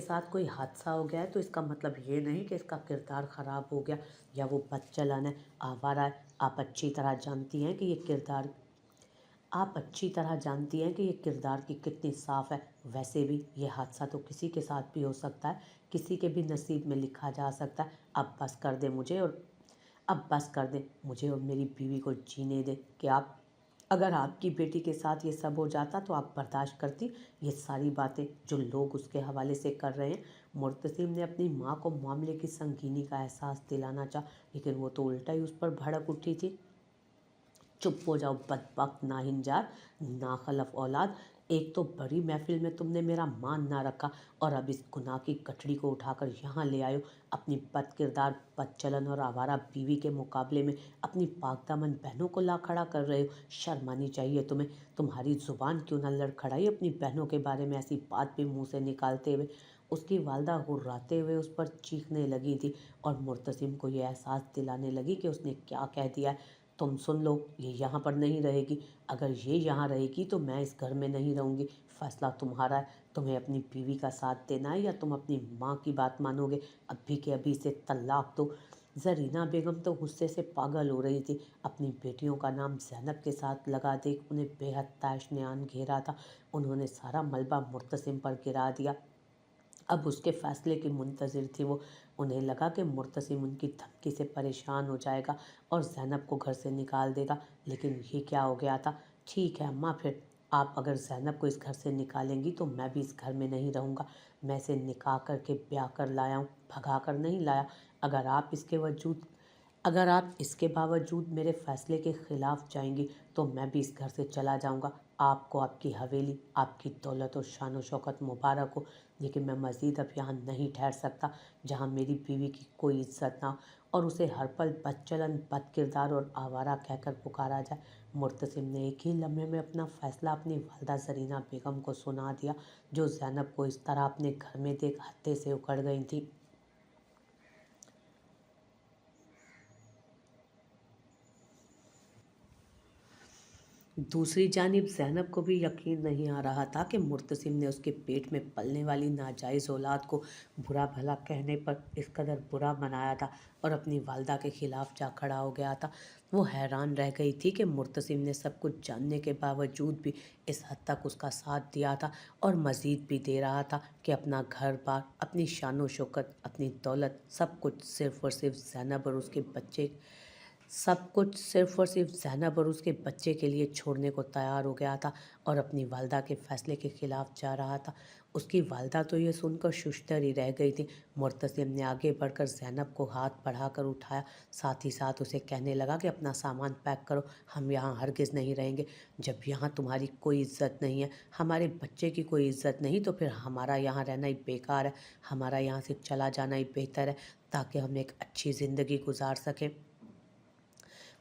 साथ कोई हादसा हो गया है तो इसका मतलब ये नहीं कि इसका किरदार ख़राब हो गया या वो बदचलन है, आवारा है। आप अच्छी तरह जानती हैं कि ये किरदार की कितनी साफ़ है। वैसे भी ये हादसा तो किसी के साथ भी हो सकता है, किसी के भी नसीब में लिखा जा सकता है। अब बस कर दें मुझे और मेरी बीवी को जीने दें। कि आप अगर आपकी बेटी के साथ ये सब हो जाता तो आप बर्दाश्त करती ये सारी बातें जो लोग उसके हवाले से कर रहे हैं? मुर्तसिम ने अपनी माँ को मामले की संगीनी का एहसास दिलाना चाहा, लेकिन वो तो उल्टा ही उस पर भड़क उठी थी। चुप हो जाओ बदबख्त नाहिंजार नाखलफ औलाद। एक तो बड़ी महफिल में तुमने मेरा मान ना रखा और अब इस गुनाह की गठरी को उठाकर यहाँ ले आयो। अपनी बद किरदार बदचलन और आवारा बीवी के मुकाबले में अपनी पाकदामन बहनों को ला खड़ा कर रहे हो। शर्म आनी चाहिए तुम्हें। तुम्हारी जुबान क्यों ना लड़खड़ाई अपनी बहनों के बारे में ऐसी बात भी मुंह से निकालते हुए। उसकी वालदा हुर्राते हुए उस पर चीखने लगी थी और मुर्तसिम को यह एहसास दिलाने लगी कि उसने क्या कह दिया है। तुम सुन लो, ये यहाँ पर नहीं रहेगी। अगर ये यहाँ रहेगी तो मैं इस घर में नहीं रहूँगी। फैसला तुम्हारा है। तुम्हें अपनी बीवी का साथ देना है या तुम अपनी माँ की बात मानोगे? अभी के अभी इसे तलाक दो। ज़रीना बेगम तो गुस्से से पागल हो रही थी। अपनी बेटियों का नाम ज़ैनब के साथ लगा देख उन्हें बेहद तैश-न्यान घेरा था। उन्होंने सारा मलबा मुर्तसिम पर गिरा दिया। अब उसके फैसले की मुंतज़िर थी वो। उन्हें लगा कि मुर्तसिम उनकी धमकी से परेशान हो जाएगा और ज़ैनब को घर से निकाल देगा, लेकिन ये क्या हो गया था? ठीक है अम्मा, फिर आप अगर ज़ैनब को इस घर से निकालेंगी तो मैं भी इस घर में नहीं रहूँगा। मैं इसे निकाह करके ब्याह कर लाया हूँ, भगा कर नहीं लाया। अगर आप इसके वजूद अगर आप इसके बावजूद मेरे फ़ैसले के ख़िलाफ़ जाएंगी तो मैं भी इस घर से चला जाऊंगा। आपको आपकी हवेली, आपकी दौलत और शान व शौकत मुबारक हो, लेकिन मैं मज़ीद अब यहाँ नहीं ठहर सकता जहाँ मेरी बीवी की कोई इज्जत ना हो और उसे हर पल बदचलन, बदकिरदार और आवारा कहकर पुकारा जाए। मुर्तसिम ने एक ही लम्हे में अपना फ़ैसला अपनी वालदा ज़रीना बेगम को सुना दिया, जो ज़ैनब को इस तरह अपने घर में देख हत्थे से उखड़ गई थी। दूसरी जानिब ज़ैनब को भी यकीन नहीं आ रहा था कि मुर्तसिम ने उसके पेट में पलने वाली नाजायज़ औलाद को बुरा भला कहने पर इस कदर बुरा मनाया था और अपनी वालदा के ख़िलाफ़ जा खड़ा हो गया था। वो हैरान रह गई थी कि मुर्तसिम ने सब कुछ जानने के बावजूद भी इस हद तक उसका साथ दिया था और मज़ीद भी दे रहा था कि अपना घर बार, अपनी शान व शौकत, अपनी दौलत, सब कुछ सिर्फ़ और सिर्फ ज़ैनब और उसके बच्चे सब कुछ सिर्फ़ और सिर्फ ज़ैनब और उसके बच्चे के लिए छोड़ने को तैयार हो गया था और अपनी वालदा के फ़ैसले के ख़िलाफ़ जा रहा था। उसकी वालदा तो ये सुनकर शुश्तर ही रह गई थी। मुर्तसिम ने आगे बढ़कर ज़ैनब को हाथ बढ़ाकर उठाया, साथ ही साथ उसे कहने लगा कि अपना सामान पैक करो, हम यहाँ हरगिज़ नहीं रहेंगे। जब यहाँ तुम्हारी कोई इज़्ज़त नहीं है, हमारे बच्चे की कोई इज़्ज़त नहीं, तो फिर हमारा यहाँ रहना ही बेकार है। हमारा यहाँ से चला जाना ही बेहतर है, ताकि हम एक अच्छी ज़िंदगी गुजार सकें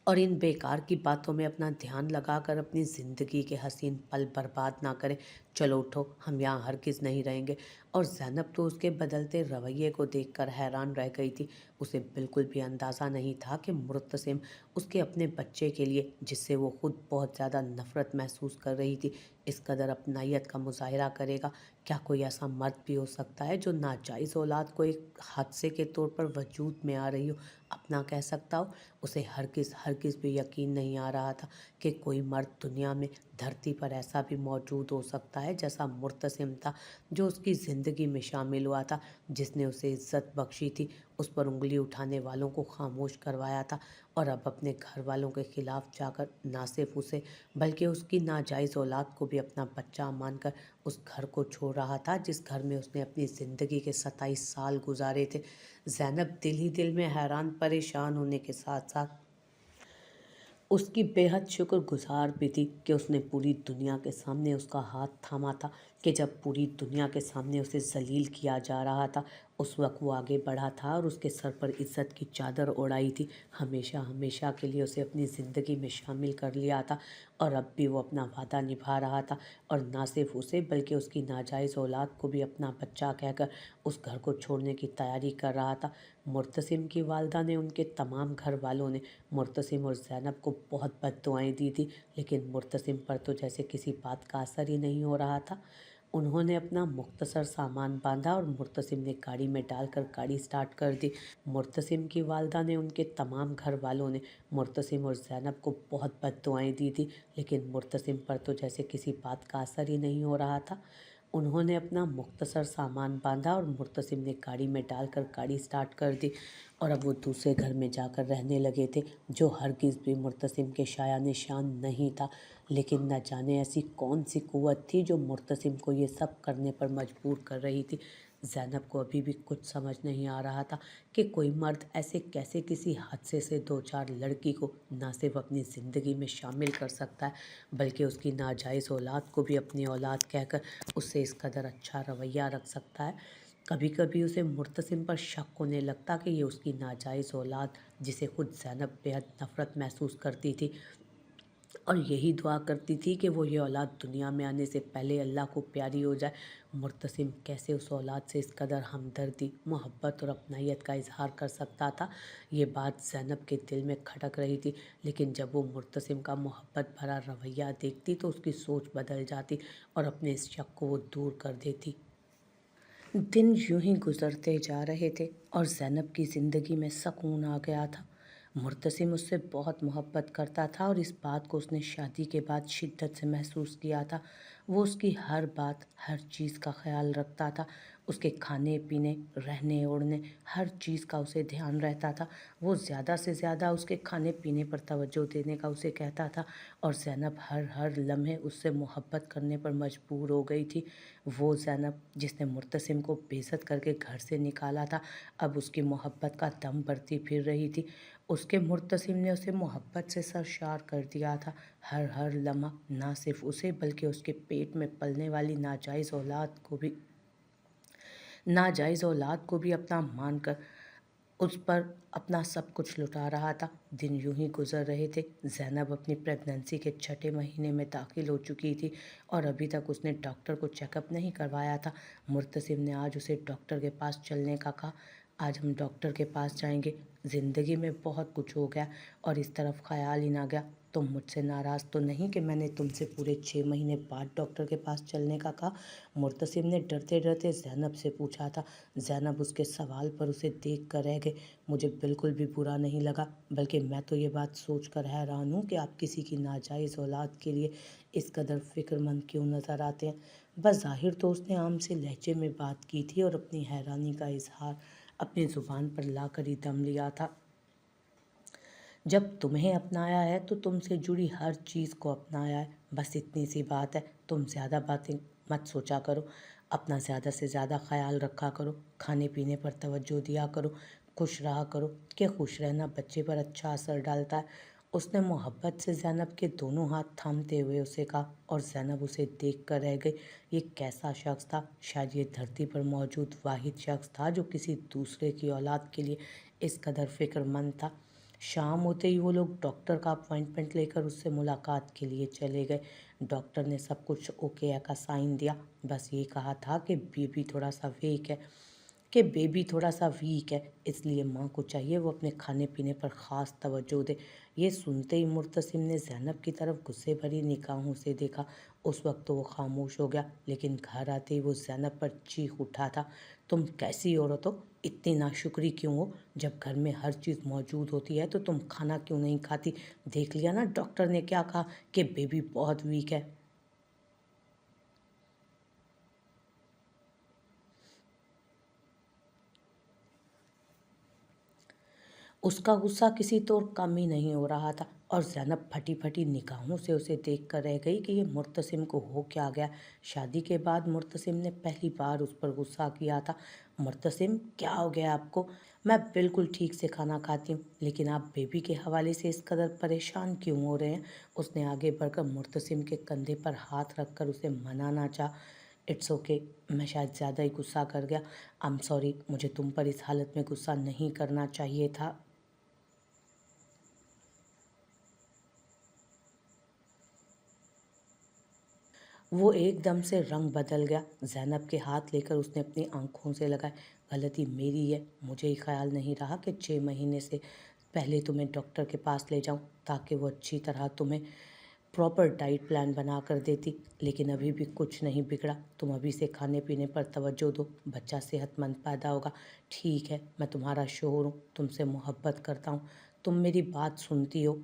और इन बेकार की बातों में अपना ध्यान लगाकर अपनी ज़िंदगी के हसीन पल बर्बाद ना करें। चलो उठो, हम यहाँ हरगिज़ नहीं रहेंगे। और ज़ैनब तो उसके बदलते रवैये को देखकर हैरान रह गई थी। उसे बिल्कुल भी अंदाज़ा नहीं था कि मुर्तसिम उसके अपने बच्चे के लिए, जिससे वो खुद बहुत ज़्यादा नफ़रत महसूस कर रही थी, इस कदर अपनायत का मुज़ाहिरा करेगा। क्या कोई ऐसा मर्द भी हो सकता है जो नाजायज़ औलाद को एक हादसे के तौर पर वजूद में आ रही हो अपना कह सकता हो? उसे हरगिज़ भी यकीन नहीं आ रहा था कि कोई मर्द दुनिया में, धरती पर ऐसा भी मौजूद हो सकता है जैसा मुर्तसिम था, जो उसकी ज़िंदगी में शामिल हुआ था, जिसने उसे इज़्ज़त बख्शी थी, उस पर उंगली उठाने वालों को खामोश करवाया था और अब अपने घर वालों के ख़िलाफ़ जाकर ना सिर्फ उसे बल्कि उसकी नाजायज़ औलाद को भी अपना बच्चा मानकर उस घर को छोड़ रहा था जिस घर में उसने अपनी ज़िंदगी के 27 साल गुजारे थे। ज़ैनब दिल ही दिल में हैरान परेशान होने के साथ साथ उसकी बेहद शुक्रगुज़ार भी थी कि उसने पूरी दुनिया के सामने उसका हाथ थामा था, कि जब पूरी दुनिया के सामने उसे ज़लील किया जा रहा था, उस वक़्त वो आगे बढ़ा था और उसके सर पर इज़्ज़त की चादर ओढ़ाई थी। हमेशा हमेशा के लिए उसे अपनी ज़िंदगी में शामिल कर लिया था और अब भी वो अपना वादा निभा रहा था और ना सिर्फ उसे बल्कि उसकी नाजायज़ औलाद को भी अपना बच्चा कहकर उस घर को छोड़ने की तैयारी कर रहा था। मुर्तसिम की वालदा ने, उनके तमाम घर वालों ने मुर्तसिम और ज़ैनब को बहुत बद्दुआएं दी थी, लेकिन मुर्तसिम पर तो जैसे किसी बात का असर ही नहीं हो रहा था। उन्होंने अपना मुख्तसर सामान बांधा और मुर्तसिम ने गाड़ी में डालकर गाड़ी स्टार्ट कर दी। मुर्तसिम की वालदा ने, उनके तमाम घर वालों ने मुर्तसिम और ज़ैनब को बहुत बद्दुआएं दी थी, लेकिन मुर्तसिम पर तो जैसे किसी बात का असर ही नहीं हो रहा था। उन्होंने अपना मुख्तसर सामान बांधा और मुर्तसिम ने गाड़ी में डालकर गाड़ी स्टार्ट कर दी और अब वो दूसरे घर में जाकर रहने लगे थे, जो हरगिज़ भी मुर्तसिम के शाया निशान नहीं था। लेकिन न जाने ऐसी कौन सी कुव्वत थी जो मुर्तसिम को ये सब करने पर मजबूर कर रही थी। ज़ैनब को अभी भी कुछ समझ नहीं आ रहा था कि कोई मर्द ऐसे कैसे किसी हादसे से दो चार लड़की को ना सिर्फ अपनी ज़िंदगी में शामिल कर सकता है, बल्कि उसकी नाजायज़ औलाद को भी अपनी औलाद कहकर उससे इस कदर अच्छा रवैया रख सकता है। कभी कभी उसे मुर्तसिम पर शक होने लगता कि ये उसकी नाजायज़ औलाद, जिसे खुद ज़ैनब बेहद नफ़रत महसूस करती थी और यही दुआ करती थी कि वो ये औलाद दुनिया में आने से पहले अल्लाह को प्यारी हो जाए, मुर्तसिम कैसे उस औलाद से इस कदर हमदर्दी, मोहब्बत और अपनायत का इजहार कर सकता था। ये बात ज़ैनब के दिल में खटक रही थी, लेकिन जब वो मुर्तसिम का मोहब्बत भरा रवैया देखती तो उसकी सोच बदल जाती और अपने इस शक को वो दूर कर देती। दिन यूं ही गुजरते जा रहे थे और ज़ैनब की ज़िंदगी में सकून आ गया था। मुर्तसिम उससे बहुत मोहब्बत करता था और इस बात को उसने शादी के बाद शिद्दत से महसूस किया था। वो उसकी हर बात, हर चीज़ का ख्याल रखता था। उसके खाने पीने, रहने ओढ़ने, हर चीज़ का उसे ध्यान रहता था। वो ज़्यादा से ज़्यादा उसके खाने पीने पर तवज्जो देने का उसे कहता था और ज़ैनब हर हर लम्हे उससे मोहब्बत करने पर मजबूर हो गई थी। वो ज़ैनब जिसने मुर्तसिम को बेइज्जत करके घर से निकाला था, अब उसकी मोहब्बत का दम भरती फिर रही थी। उसके मुर्तसिम ने उसे मोहब्बत से सरशार कर दिया था। हर हर लम्हा ना सिर्फ उसे बल्कि उसके पेट में पलने वाली नाजायज़ औलाद को भी अपना मानकर उस पर अपना सब कुछ लुटा रहा था। दिन यूं ही गुजर रहे थे। ज़ैनब अपनी प्रेगनेंसी के छठे महीने में दाखिल हो चुकी थी और अभी तक उसने डॉक्टर को चेकअप नहीं करवाया था। मुर्तसिम ने आज उसे डॉक्टर के पास चलने का कहा। आज हम डॉक्टर के पास जाएंगे। ज़िंदगी में बहुत कुछ हो गया और इस तरफ ख्याल ही ना गया तुम मुझसे नाराज़ तो नहीं कि मैंने तुमसे पूरे 6 महीने बाद डॉक्टर के पास चलने का कहा? मुर्तसिम ने डरते डरते ज़ैनब से पूछा था। ज़ैनब उसके सवाल पर उसे देख कर रह गई। मुझे बिल्कुल भी बुरा नहीं लगा, बल्कि मैं तो ये बात सोच कर हैरान हूँ कि आप किसी की नाजायज़ औलाद के लिए इस कदर फ़िक्रमंद क्यों नज़र आते हैं। बस ज़ाहिर तो उसने आम से लहजे में बात की थी और अपनी हैरानी का इजहार अपनी ज़ुबान पर लाकर ही दम लिया था। जब तुम्हें अपनाया है तो तुमसे जुड़ी हर चीज़ को अपनाया है, बस इतनी सी बात है। तुम ज़्यादा बातें मत सोचा करो, अपना ज़्यादा से ज़्यादा ख्याल रखा करो, खाने पीने पर तवज्जो दिया करो, खुश रहा करो कि खुश रहना बच्चे पर अच्छा असर डालता है। उसने मोहब्बत से ज़ैनब के दोनों हाथ थामते हुए उसे कहा और ज़ैनब उसे देख कर रह गई। ये कैसा शख्स था? शायद ये धरती पर मौजूद वाहिद शख्स था जो किसी दूसरे की औलाद के लिए इस कदर फ़िक्रमंद था। शाम होते ही वो लोग डॉक्टर का अपॉइंटमेंट लेकर उससे मुलाकात के लिए चले गए। डॉक्टर ने सब कुछ ओके का साइन दिया, बस ये कहा था कि बेबी थोड़ा सा वीक है, इसलिए माँ को चाहिए वो अपने खाने पीने पर ख़ास तवज्जो दे। ये सुनते ही मुर्तसिम ने ज़ैनब की तरफ गुस्से भरी निगाहों से देखा। उस वक्त तो वो खामोश हो गया, लेकिन घर आते ही वो ज़ैनब पर चीख उठा था। तुम कैसी औरत हो? इतनी नाशुक्री क्यों हो? जब घर में हर चीज़ मौजूद होती है तो तुम खाना क्यों नहीं खाती? देख लिया ना डॉक्टर ने क्या कहा कि बेबी बहुत वीक है। उसका गुस्सा किसी तो और कम ही नहीं हो रहा था और ज़ैनब फटी फटी निगाहों से उसे देख कर रह गई कि ये मुर्तसिम को हो क्या गया। शादी के बाद मुर्तसिम ने पहली बार उस पर गुस्सा किया था। मुर्तसिम, क्या हो गया आपको? मैं बिल्कुल ठीक से खाना खाती हूँ, लेकिन आप बेबी के हवाले से इस कदर परेशान क्यों हो रहे हैं? उसने आगे बढ़कर मुर्तसिम के कंधे पर हाथ रखकर उसे मनाना चाहा। इट्स ओके, मैं शायद ज़्यादा ही गुस्सा कर गया। आई एम सॉरी, मुझे तुम पर इस हालत में गुस्सा नहीं करना चाहिए था। वो एकदम से रंग बदल गया। ज़ैनब के हाथ लेकर उसने अपनी आंखों से लगाए। गलती मेरी है, मुझे ही ख्याल नहीं रहा कि 6 महीने से पहले तुम्हें डॉक्टर के पास ले जाऊं, ताकि वो अच्छी तरह तुम्हें प्रॉपर डाइट प्लान बना कर देती। लेकिन अभी भी कुछ नहीं बिगड़ा। तुम अभी से खाने पीने पर तवज्जो दो, बच्चा सेहतमंद पैदा होगा। ठीक है, मैं तुम्हारा शोहर हूँ, तुमसे मोहब्बत करता हूँ, तुम मेरी बात सुनती हो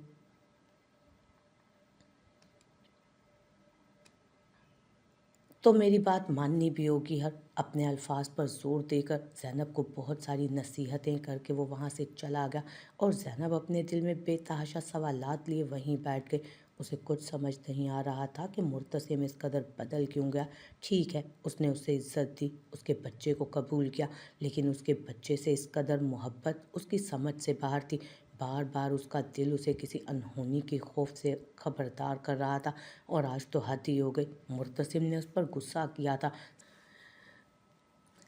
तो मेरी बात माननी भी होगी। हर अपने अल्फाज पर ज़ोर देकर ज़ैनब को बहुत सारी नसीहतें करके वो वहाँ से चला गया और ज़ैनब अपने दिल में बेतहाशा सवालात लिए वहीं बैठ गई। उसे कुछ समझ नहीं आ रहा था कि मुर्तसिम इस कदर बदल क्यों गया। ठीक है, उसने उसे इज्जत दी, उसके बच्चे को कबूल किया, लेकिन उसके बच्चे से इस कदर मोहब्बत उसकी समझ से बाहर थी। बार बार उसका दिल उसे किसी अनहोनी के खौफ से खबरदार कर रहा था और आज तो हद ही हो गई। मुर्तसिम ने उस पर गुस्सा किया था,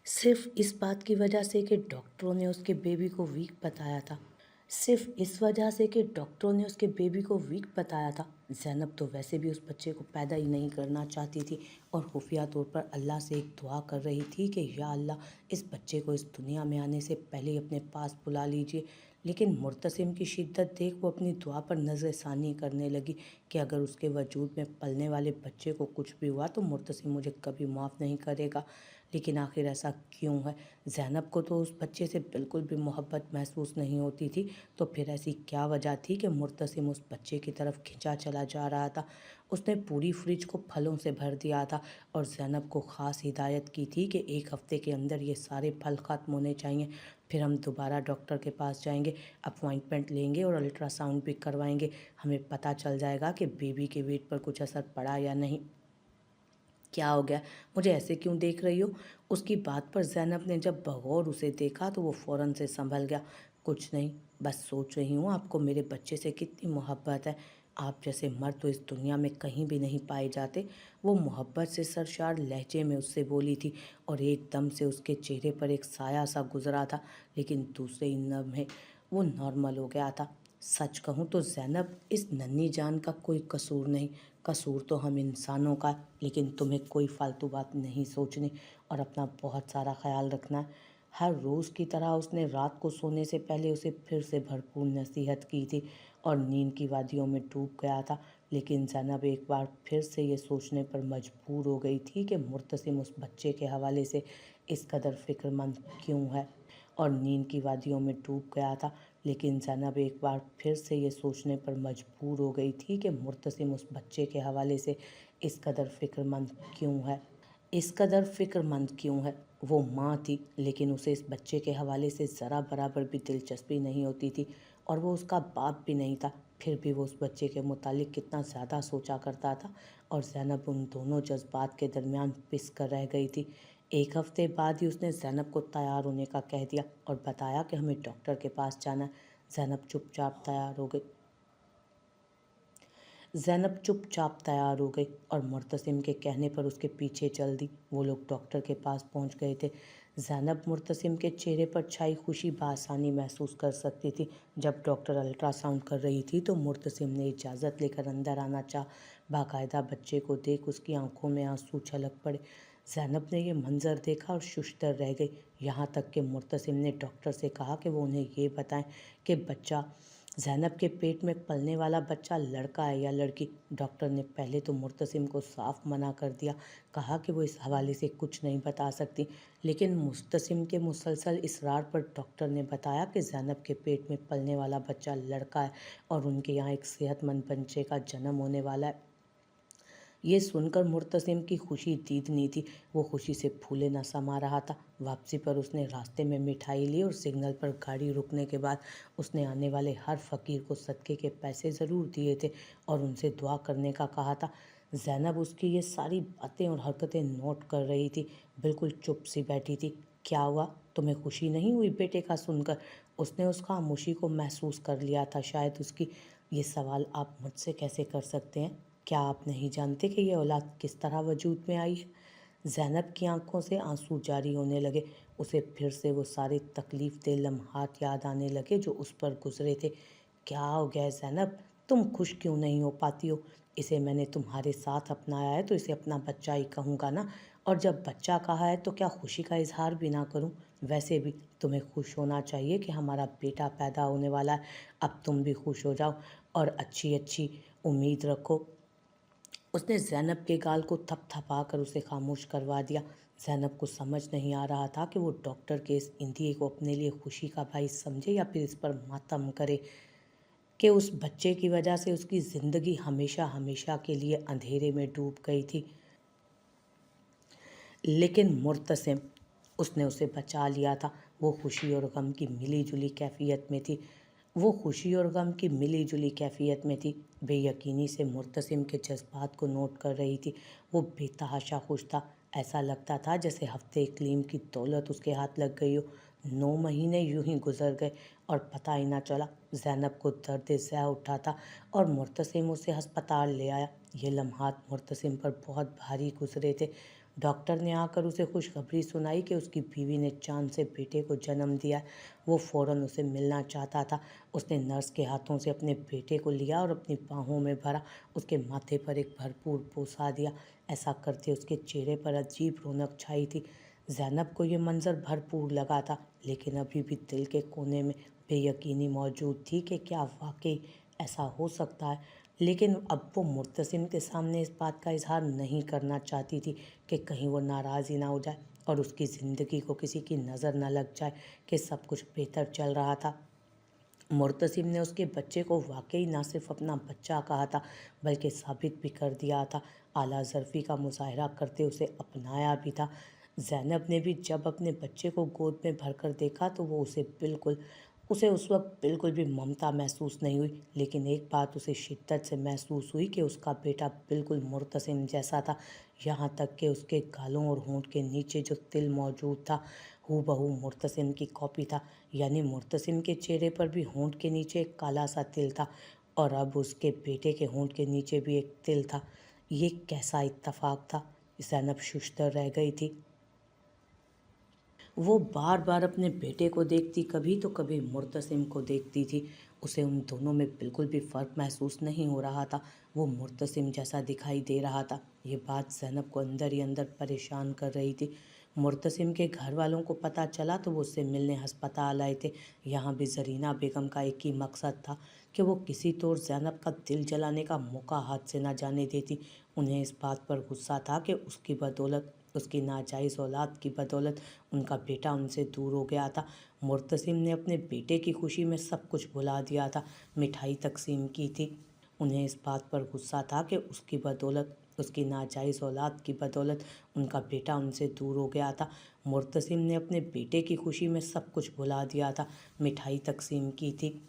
सिर्फ इस बात की वजह से कि डॉक्टरों ने उसके बेबी को वीक बताया था। सिर्फ इस वजह से कि डॉक्टरों ने उसके बेबी को वीक बताया था। ज़ैनब तो वैसे भी उस बच्चे को पैदा ही नहीं करना चाहती थी और खुफिया तौर पर अल्लाह से एक दुआ कर रही थी कि या अल्लाह, इस बच्चे को इस दुनिया में आने से पहले ही अपने पास बुला लीजिए। लेकिन मुर्तसिम की शिद्दत देख वो अपनी दुआ पर नज़रसानी करने लगी कि अगर उसके वजूद में पलने वाले बच्चे को कुछ भी हुआ तो मुर्तसिम मुझे कभी माफ़ नहीं करेगा। लेकिन आखिर ऐसा क्यों है? ज़ैनब को तो उस बच्चे से बिल्कुल भी मोहब्बत महसूस नहीं होती थी, तो फिर ऐसी क्या वजह थी कि मुर्तसिम उस बच्चे की तरफ खिंचा चला जा रहा था? उसने पूरी फ्रिज को फलों से भर दिया था और ज़ैनब को ख़ास हिदायत की थी कि 1 हफ़्ते के अंदर ये सारे फल ख़त्म होने चाहिए। फिर हम दोबारा डॉक्टर के पास जाएंगे, अपॉइंटमेंट लेंगे और अल्ट्रासाउंड भी करवाएंगे। हमें पता चल जाएगा कि बेबी के वेट पर कुछ असर पड़ा या नहीं। क्या हो गया? मुझे ऐसे क्यों देख रही हो? उसकी बात पर ज़ैनब ने जब बग़ौर उसे देखा तो वो फ़ौरन से संभल गया। कुछ नहीं, बस सोच रही हूँ आपको मेरे बच्चे से कितनी मोहब्बत है। आप जैसे मर्द तो इस दुनिया में कहीं भी नहीं पाए जाते। वो मोहब्बत से सरशार लहजे में उससे बोली थी और एकदम से उसके चेहरे पर एक साया सा गुजरा था, लेकिन दूसरे ही लम्हे वो नॉर्मल हो गया था। सच कहूँ तो ज़ैनब, इस नन्ही जान का कोई कसूर नहीं। कसूर तो हम इंसानों का, लेकिन तुम्हें कोई फालतू बात नहीं सोचनी और अपना बहुत सारा ख्याल रखना है। हर रोज़ की तरह उसने रात को सोने से पहले उसे फिर से भरपूर नसीहत की थी और नींद की वादियों में डूब गया था। लेकिन ज़ैनब एक बार फिर से ये सोचने पर मजबूर हो गई थी कि मुर्तसिम उस बच्चे के हवाले से इस कदर फ़िक्रमंद क्यों है, और नींद की वादियों में डूब गया था। लेकिन ज़ैनब एक बार फिर से ये सोचने पर मजबूर हो गई थी कि मुर्तसिम उस बच्चे के हवाले से इस कदर फ़िक्रमंद क्यों है, इस कदर फ़िक्रमंद क्यों है। वो माँ थी, लेकिन उसे इस बच्चे के हवाले से ज़रा बराबर भी दिलचस्पी नहीं होती थी, और वो उसका बाप भी नहीं था। फिर भी वो उस बच्चे के मुतालिक कितना ज़्यादा सोचा करता था, और ज़ैनब उन दोनों जज्बात के दरमियान पिस कर रह गई थी। एक हफ्ते बाद ही उसने ज़ैनब को तैयार होने का कह दिया और बताया कि हमें डॉक्टर के पास जाना है। ज़ैनब चुपचाप तैयार हो गई और मुर्तसिम के कहने पर उसके पीछे चल दी। वो लोग डॉक्टर के पास पहुंच गए थे। ज़ैनब मुर्तसिम के चेहरे पर छाई खुशी बआसानी महसूस कर सकती थी। जब डॉक्टर अल्ट्रासाउंड कर रही थी तो मुर्तसिम ने इजाज़त लेकर अंदर आना चाहा। बाकायदा बच्चे को देख उसकी आंखों में आंसू छलक पड़े। ज़ैनब ने यह मंजर देखा और शुश्तर रह गई। यहाँ तक कि मुर्तसिम ने डॉक्टर से कहा कि वो उन्हें ये बताएं कि ज़ैनब के पेट में पलने वाला बच्चा लड़का है या लड़की। डॉक्टर ने पहले तो मुर्तसिम को साफ मना कर दिया, कहा कि वो इस हवाले से कुछ नहीं बता सकती। लेकिन मुर्तसिम के मुसलसल इसरार पर डॉक्टर ने बताया कि ज़ैनब के पेट में पलने वाला बच्चा लड़का है और उनके यहाँ एक सेहतमंद बच्चे का जन्म होने वाला है। ये सुनकर मुर्तसिम की खुशी दीदनी थी। वो खुशी से फूले न समा रहा था। वापसी पर उसने रास्ते में मिठाई ली और सिग्नल पर गाड़ी रुकने के बाद उसने आने वाले हर फ़कीर को सदके के पैसे ज़रूर दिए थे और उनसे दुआ करने का कहा था। ज़ैनब उसकी ये सारी बातें और हरकतें नोट कर रही थी, बिल्कुल चुप सी बैठी थी। क्या हुआ, तुम्हें खुशी नहीं हुई बेटे का सुनकर? उसने उस खामोशी को महसूस कर लिया था। शायद उसकी ये सवाल आप मुझसे कैसे कर सकते हैं? क्या आप नहीं जानते कि ये औलाद किस तरह वजूद में आई है? ज़ैनब की आंखों से आंसू जारी होने लगे। उसे फिर से वो सारे तकलीफ दे लम्हात याद आने लगे जो उस पर गुजरे थे। क्या हो गया है ज़ैनब, तुम खुश क्यों नहीं हो पाती हो? इसे मैंने तुम्हारे साथ अपनाया है तो इसे अपना बच्चा ही कहूँगा ना, और जब बच्चा कहा है तो क्या खुशी का इजहार भी ना करूँ? वैसे भी तुम्हें खुश होना चाहिए कि हमारा बेटा पैदा होने वाला है। अब तुम भी खुश हो जाओ और अच्छी अच्छी उम्मीद रखो। उसने ज़ैनब के गाल को थपथपाकर उसे खामोश करवा दिया। ज़ैनब को समझ नहीं आ रहा था कि वो डॉक्टर के इस इंदिए को अपने लिए खुशी का बाइस समझे या फिर इस पर मातम करे कि उस बच्चे की वजह से उसकी ज़िंदगी हमेशा हमेशा के लिए अंधेरे में डूब गई थी। लेकिन मुर्तसिम, उसने उसे बचा लिया था। वो खुशी और गम की मिली जुली कैफियत में थी। बेयकीनी से मुर्तसिम के जज्बात को नोट कर रही थी। वो बेतहाशा खुश था। ऐसा लगता था जैसे हफ्ते इकलीम की दौलत उसके हाथ लग गई हो। 9 महीने यूं ही गुजर गए और पता ही ना चला। ज़ैनब को दर्द ज़्या उठा था और मुर्तसिम उसे अस्पताल ले आया। ये लम्हात मुर्तसिम पर बहुत भारी गुजरे थे। डॉक्टर ने आकर उसे खुशखबरी सुनाई कि उसकी बीवी ने चाँद से बेटे को जन्म दिया। वो फ़ौरन उसे मिलना चाहता था। उसने नर्स के हाथों से अपने बेटे को लिया और अपनी बाहों में भरा, उसके माथे पर एक भरपूर बोसा दिया। ऐसा करते उसके चेहरे पर अजीब रौनक छाई थी। ज़ैनब को ये मंज़र भरपूर लगा था, लेकिन अभी भी दिल के कोने में बेयकीनी मौजूद थी कि क्या वाकई ऐसा हो सकता है। लेकिन अब वो मुर्तसिम के सामने इस बात का इजहार नहीं करना चाहती थी कि कहीं वो नाराज़ ही ना हो जाए और उसकी ज़िंदगी को किसी की नज़र न लग जाए कि सब कुछ बेहतर चल रहा था। मुर्तसिम ने उसके बच्चे को वाकई ना सिर्फ अपना बच्चा कहा था, बल्कि साबित भी कर दिया था। आला ज़र्फ़ी का मुज़ाहरा करते उसे अपनाया भी था। ज़ैनब ने भी जब अपने बच्चे को गोद में भरकर देखा तो वो उसे उस वक्त बिल्कुल भी ममता महसूस नहीं हुई। लेकिन एक बात उसे शिद्दत से महसूस हुई कि उसका बेटा बिल्कुल मुर्तसिम जैसा था। यहाँ तक कि उसके गालों और होंठ के नीचे जो तिल मौजूद था, हूबहू मुर्तसिम की कॉपी था। यानी मुर्तसिम के चेहरे पर भी होंठ के नीचे एक काला सा तिल था और अब उसके बेटे के होंठ के नीचे भी एक तिल था। ये कैसा इत्तफाक था? ज़ैनब शुश्तर रह गई थी। वो बार बार अपने बेटे को देखती, कभी तो कभी मुर्तसिम को देखती थी। उसे उन दोनों में बिल्कुल भी फ़र्क महसूस नहीं हो रहा था। वो मुर्तसिम जैसा दिखाई दे रहा था। ये बात ज़ैनब को अंदर ही अंदर परेशान कर रही थी। मुर्तसिम के घर वालों को पता चला तो वो उससे मिलने अस्पताल आए थे। यहाँ भी जरीना बेगम का एक ही मकसद था कि वो किसी तौर ज़ैनब का दिल जलाने का मौका हाथ से न जाने देती। उन्हें इस बात पर गुस्सा था कि उसकी बदौलत, उसकी नाजायज़ औलाद की बदौलत उनका बेटा उनसे दूर हो गया था। मुर्तसिम ने अपने बेटे की खुशी में सब कुछ भुला दिया था, मिठाई तकसीम की थी। उन्हें इस बात पर गुस्सा था कि उसकी बदौलत, उसकी नाजायज़ औलाद की बदौलत उनका बेटा उनसे दूर हो गया था। मुर्तसिम ने अपने बेटे की खुशी में सब कुछ भुला दिया था, मिठाई तकसीम की थी।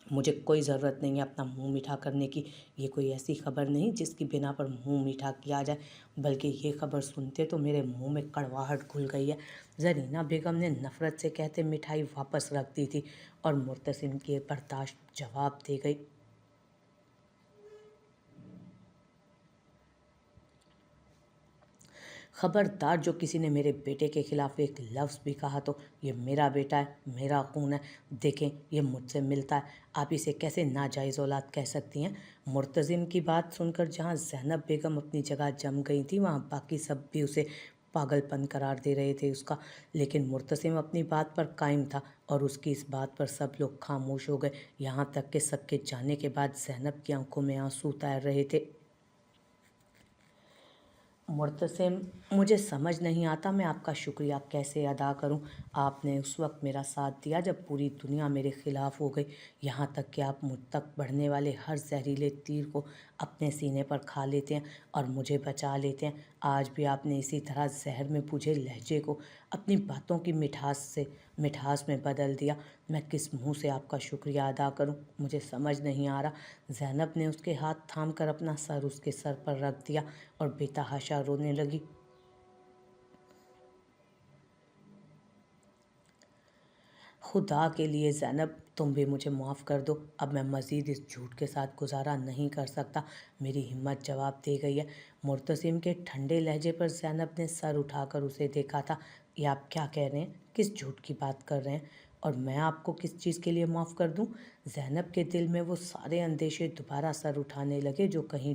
मुझे कोई ज़रूरत नहीं है अपना मुंह मीठा करने की। ये कोई ऐसी खबर नहीं जिसकी बिना पर मुंह मीठा किया जाए, बल्कि ये खबर सुनते तो मेरे मुंह में कड़वाहट घुल गई है। जरीना बेगम ने नफ़रत से कहते मिठाई वापस रख दी थी और मुर्तसिम के बर्दाश्त जवाब दे गई। खबरदार, जो किसी ने मेरे बेटे के खिलाफ एक लफ्ज़ भी कहा तो ये मेरा बेटा है, मेरा खून है। देखें, ये मुझसे मिलता है, आप इसे कैसे नाजायज़ औलाद कह सकती हैं? मुर्तज़िम की बात सुनकर जहाँ ज़ैनब बेगम अपनी जगह जम गई थी, वहाँ बाकी सब भी उसे पागलपन करार दे रहे थे उसका। लेकिन मुर्तसिम अपनी बात पर कायम था और उसकी इस बात पर सब लोग खामोश हो गए, यहाँ तक कि सबके जाने के बाद ज़ैनब की आंखों में आंसू तैर रहे थे। मुर्तसिम, मुझे समझ नहीं आता मैं आपका शुक्रिया कैसे अदा करूं। आपने उस वक्त मेरा साथ दिया जब पूरी दुनिया मेरे ख़िलाफ़ हो गई, यहाँ तक कि आप मुझ तक बढ़ने वाले हर जहरीले तीर को अपने सीने पर खा लेते हैं और मुझे बचा लेते हैं। आज भी आपने इसी तरह जहर में बुझे लहजे को अपनी बातों की मिठास में बदल दिया। मैं किस मुंह से आपका शुक्रिया अदा करूं, मुझे समझ नहीं आ रहा। ज़ैनब ने उसके हाथ थाम कर अपना सर उसके सर पर रख दिया और बेतहाशा रोने लगी। खुदा के लिए ज़ैनब, तुम भी मुझे माफ़ कर दो। अब मैं मज़ीद इस झूठ के साथ गुजारा नहीं कर सकता। मेरी हिम्मत जवाब दे गई है। मुर्तसिम के ठंडे लहजे पर ज़ैनब ने सर उठाकर उसे देखा था। ये आप क्या कह रहे हैं? किस झूठ की बात कर रहे हैं? और मैं आपको किस चीज़ के लिए माफ़ कर दूं? ज़ैनब के दिल में वो सारे अंदेशे दोबारा सर उठाने लगे जो कहीं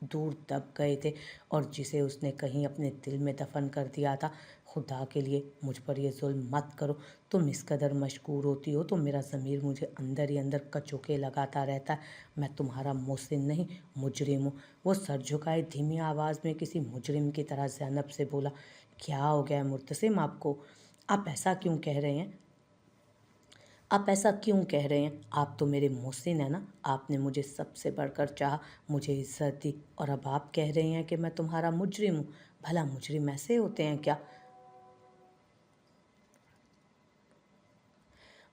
दूर दब गए थे और जिसे उसने कहीं अपने दिल में दफन कर दिया था। खुदा के लिए मुझ पर यह जुल्म मत करो। तुम इस कदर मशकूर होती हो तो मेरा ज़मीर मुझे अंदर ही अंदर कचोके लगाता रहता है। मैं तुम्हारा मोहसिन नहीं, मुजरिम हूँ। वो सर झुकाए धीमी आवाज़ में किसी मुजरिम की तरह ज़ैनब से बोला। क्या हो गया है मुर्तसिम आपको? आप ऐसा क्यों कह रहे हैं? आप ऐसा क्यों कह रहे हैं? आप तो मेरे मोहसिन हैं ना। आपने मुझे सबसे बढ़कर चाहा, मुझे इज्जत दी, और अब आप कह रहे हैं कि मैं तुम्हारा मुजरिम हूँ। भला मुजरिम ऐसे होते हैं क्या?